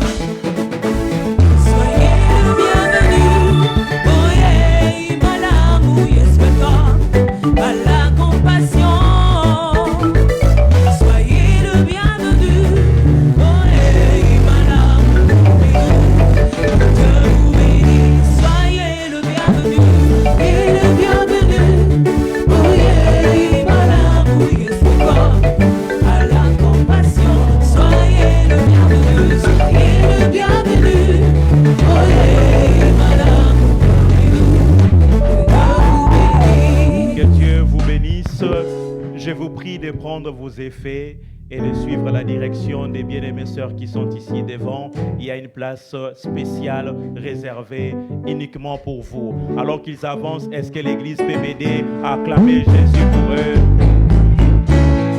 Je vous prie de prendre vos effets et de suivre la direction des bien-aimées sœurs qui sont ici devant. Il y a une place spéciale réservée uniquement pour vous. Alors qu'ils avancent, est-ce que l'Église peut m'aider à acclamer Jésus pour eux?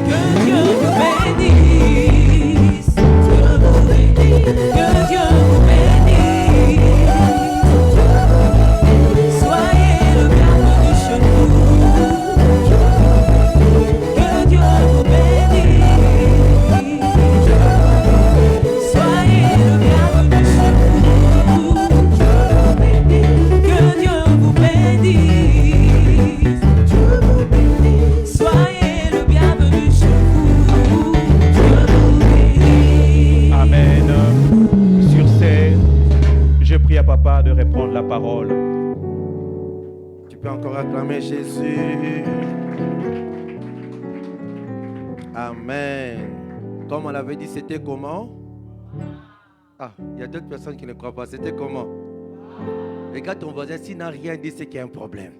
Que Dieu vous bénisse. Dieu vous bénisse. Que Dieu vous bénisse. Soyez le bienvenu chez nous. Que Dieu vous bénisse. Soyez le bienvenu chez nous. Que Dieu vous bénisse. Soyez le bienvenu chez vous. Amen. Sur ce, je prie à Papa de reprendre la parole. Tu peux encore acclamer Jésus. Amen. Comme on l'avait dit, c'était comment? Ah, il y a d'autres personnes qui ne croient pas. C'était comment? Regarde ton voisin, s'il n'a rien dit, c'est qu'il y a un problème.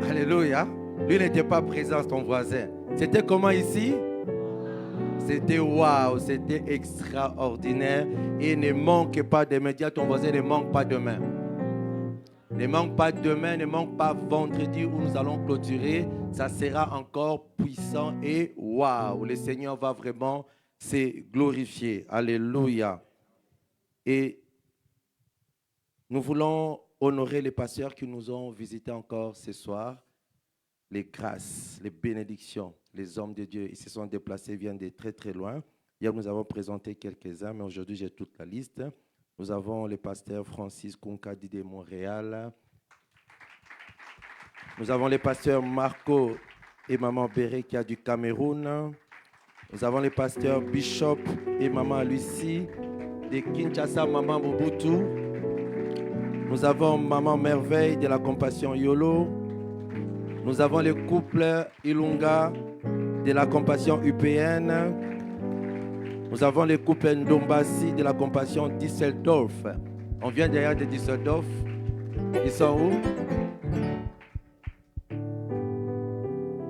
Alléluia. Lui n'était pas présent, ton voisin. C'était comment ici? C'était waouh, c'était extraordinaire. Et ne manque pas demain. Dis à ton voisin, ne manque pas demain. Ne manque pas demain, ne manque pas vendredi où nous allons clôturer. Ça sera encore puissant et waouh. Le Seigneur va vraiment se glorifier. Alléluia. Et nous voulons honorer les pasteurs qui nous ont visités encore ce soir. Les grâces, les bénédictions, les hommes de Dieu, ils se sont déplacés, viennent de très très loin. Hier, nous avons présenté quelques-uns, mais aujourd'hui, j'ai toute la liste. Nous avons le pasteur Francis Kunkadi de Montréal. Nous avons le pasteur Marco et maman Berekia du Cameroun. Nous avons le pasteur Bishop et maman Lucie de Kinshasa, maman Mobutu. Nous avons maman Merveille de la Compassion Yolo. Nous avons le couple Ilunga de la Compassion UPN. Nous avons le couple Ndombasi de la Compassion Düsseldorf. On vient derrière de Düsseldorf. Ils sont où?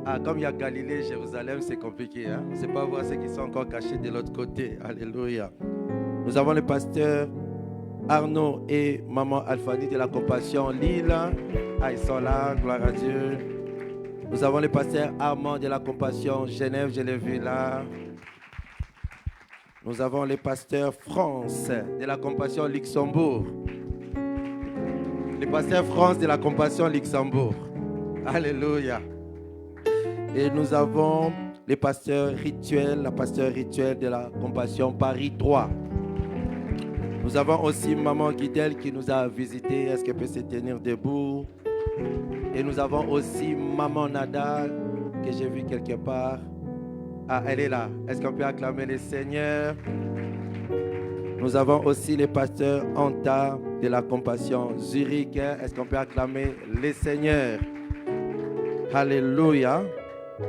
Ah, comme il y a Galilée, Jérusalem, c'est compliqué. Hein? On ne sait pas voir ceux qui sont encore cachés de l'autre côté. Alléluia. Nous avons le pasteur Arnaud et maman Alphanie de la Compassion Lille. Ah, ils sont là, gloire à Dieu. Nous avons le pasteur Armand de la Compassion Genève, je l'ai vu là. Nous avons le pasteur France de la Compassion Luxembourg. Le pasteur France de la Compassion Luxembourg. Alléluia. Et nous avons le pasteur Rituel, la pasteur Rituel de la Compassion Paris 3. Nous avons aussi maman Guidel qui nous a visité. Est-ce qu'elle peut se tenir debout? Et nous avons aussi maman Nada que j'ai vu quelque part. Ah, elle est là. Est-ce qu'on peut acclamer le Seigneur? Nous avons aussi le pasteur Anta de la Compassion Zurich. Est-ce qu'on peut acclamer le Seigneur? Alléluia.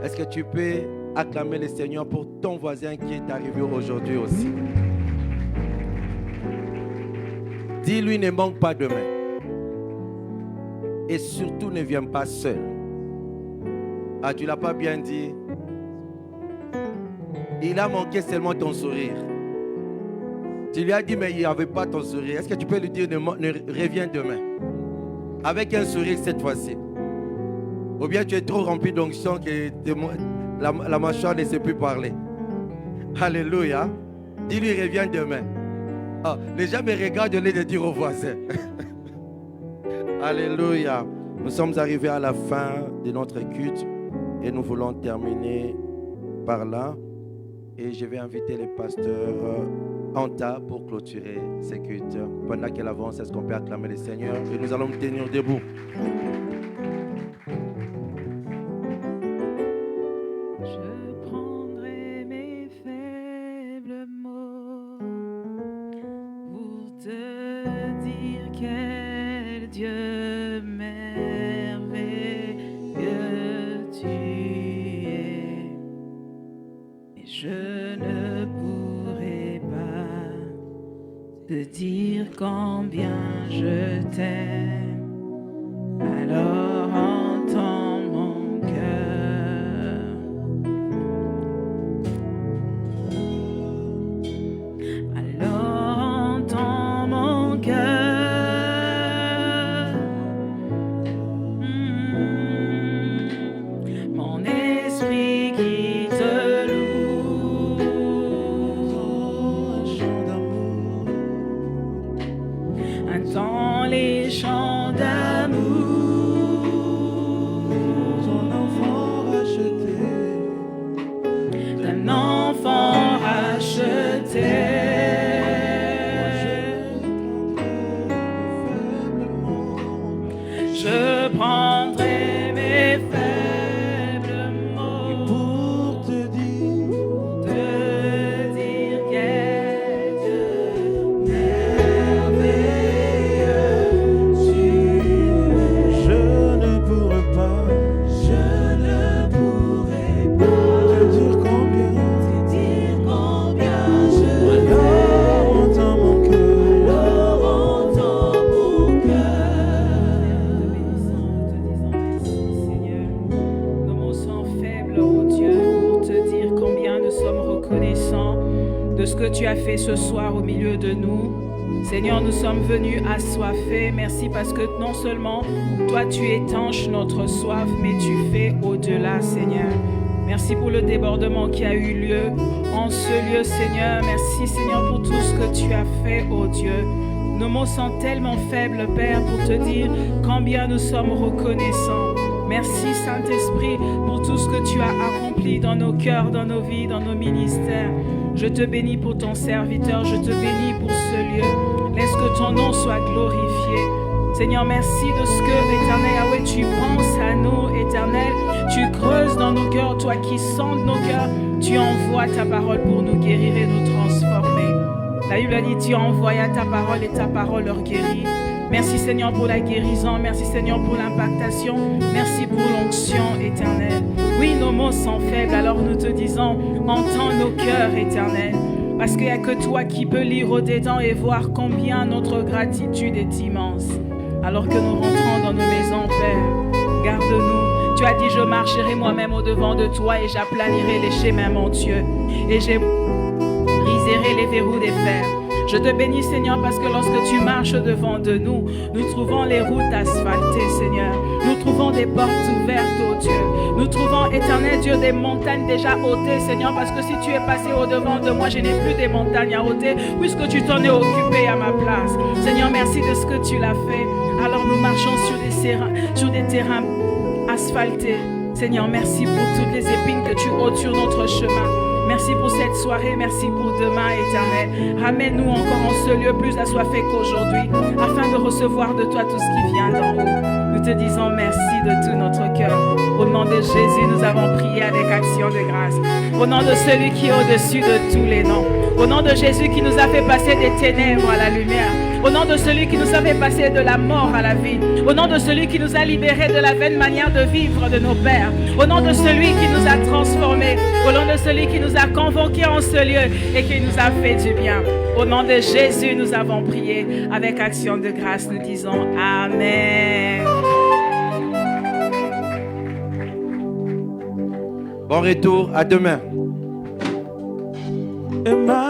Est-ce que tu peux acclamer le Seigneur pour ton voisin qui est arrivé aujourd'hui aussi? Dis-lui, ne manque pas demain. Et surtout, ne viens pas seul. Ah, tu ne l'as pas bien dit. Il a manqué seulement ton sourire. Tu lui as dit, mais il n'y avait pas ton sourire. Est-ce que tu peux lui dire, reviens demain? Avec un sourire cette fois-ci. Ou bien tu es trop rempli d'onction que la mâchoire ne sait plus parler. Alléluia. Dis-lui, reviens demain. Ah, les gens me regardent au lieu de dire aux voisins. Alléluia. Nous sommes arrivés à la fin de notre culte et nous voulons terminer par là. Et je vais inviter le pasteur Anta pour clôturer ce culte. Pendant qu'elle avance, est-ce qu'on peut acclamer le Seigneur? Et nous allons nous tenir debout. Je prendrai mes faibles mots pour te dire quel Dieu merveilleux tu es. Et je ne pourrai pas te dire combien je t'aime. Alors entends mon cœur de ce que tu as fait ce soir au milieu de nous. Seigneur, nous sommes venus assoiffés. Merci parce que non seulement toi tu étanches notre soif, mais tu fais au-delà, Seigneur. Merci pour le débordement qui a eu lieu en ce lieu, Seigneur. Merci, Seigneur, pour tout ce que tu as fait, ô Dieu. Nos mots sont tellement faibles, Père, pour te dire combien nous sommes reconnaissants. Merci, Saint-Esprit, pour tout ce que tu as accompli dans nos cœurs, dans nos vies, dans nos ministères. Je te bénis pour ton serviteur, je te bénis pour ce lieu. Laisse que ton nom soit glorifié. Seigneur, merci de ce que, éternel Yahweh, tu penses à nous, éternel. Tu creuses dans nos cœurs, toi qui sondes nos cœurs. Tu envoies ta parole pour nous guérir et nous transformer. La Bible a dit, tu envoyas ta parole et ta parole leur guérit. Merci Seigneur pour la guérison, merci Seigneur pour l'impactation, merci pour l'onction éternelle. Oui, nos mots sont faibles, alors nous te disons, entends nos cœurs éternels. Parce qu'il n'y a que toi qui peux lire au-dedans et voir combien notre gratitude est immense. Alors que nous rentrons dans nos maisons, Père, garde-nous. Tu as dit, je marcherai moi-même au-devant de toi et j'aplanirai les chemins, mon Dieu. Et j'ai briserai les verrous des fers. Je te bénis, Seigneur, parce que lorsque tu marches devant de nous, nous trouvons les routes asphaltées, Seigneur. Nous trouvons des portes ouvertes, ô Dieu. Nous trouvons, éternel Dieu, des montagnes déjà ôtées, Seigneur, parce que si tu es passé au-devant de moi, je n'ai plus des montagnes à ôter, puisque tu t'en es occupé à ma place. Seigneur, merci de ce que tu l'as fait. Alors nous marchons sur des terrains asphaltés. Seigneur, merci pour toutes les épines que tu ôtes sur notre chemin. Merci pour cette soirée, merci pour demain, éternel. Ramène-nous encore en ce lieu plus assoiffé qu'aujourd'hui, afin de recevoir de toi tout ce qui vient d'en haut. Nous te disons merci de tout notre cœur. Au nom de Jésus, nous avons prié avec action de grâce. Au nom de celui qui est au-dessus de tous les noms. Au nom de Jésus qui nous a fait passer des ténèbres à la lumière. Au nom de celui qui nous a fait passer de la mort à la vie. Au nom de celui qui nous a libérés de la vaine manière de vivre de nos pères. Au nom de celui qui nous a transformés. Au nom de celui qui nous a convoqués en ce lieu et qui nous a fait du bien. Au nom de Jésus, nous avons prié avec action de grâce. Nous disons Amen. Bon retour, à demain. Emmanuel.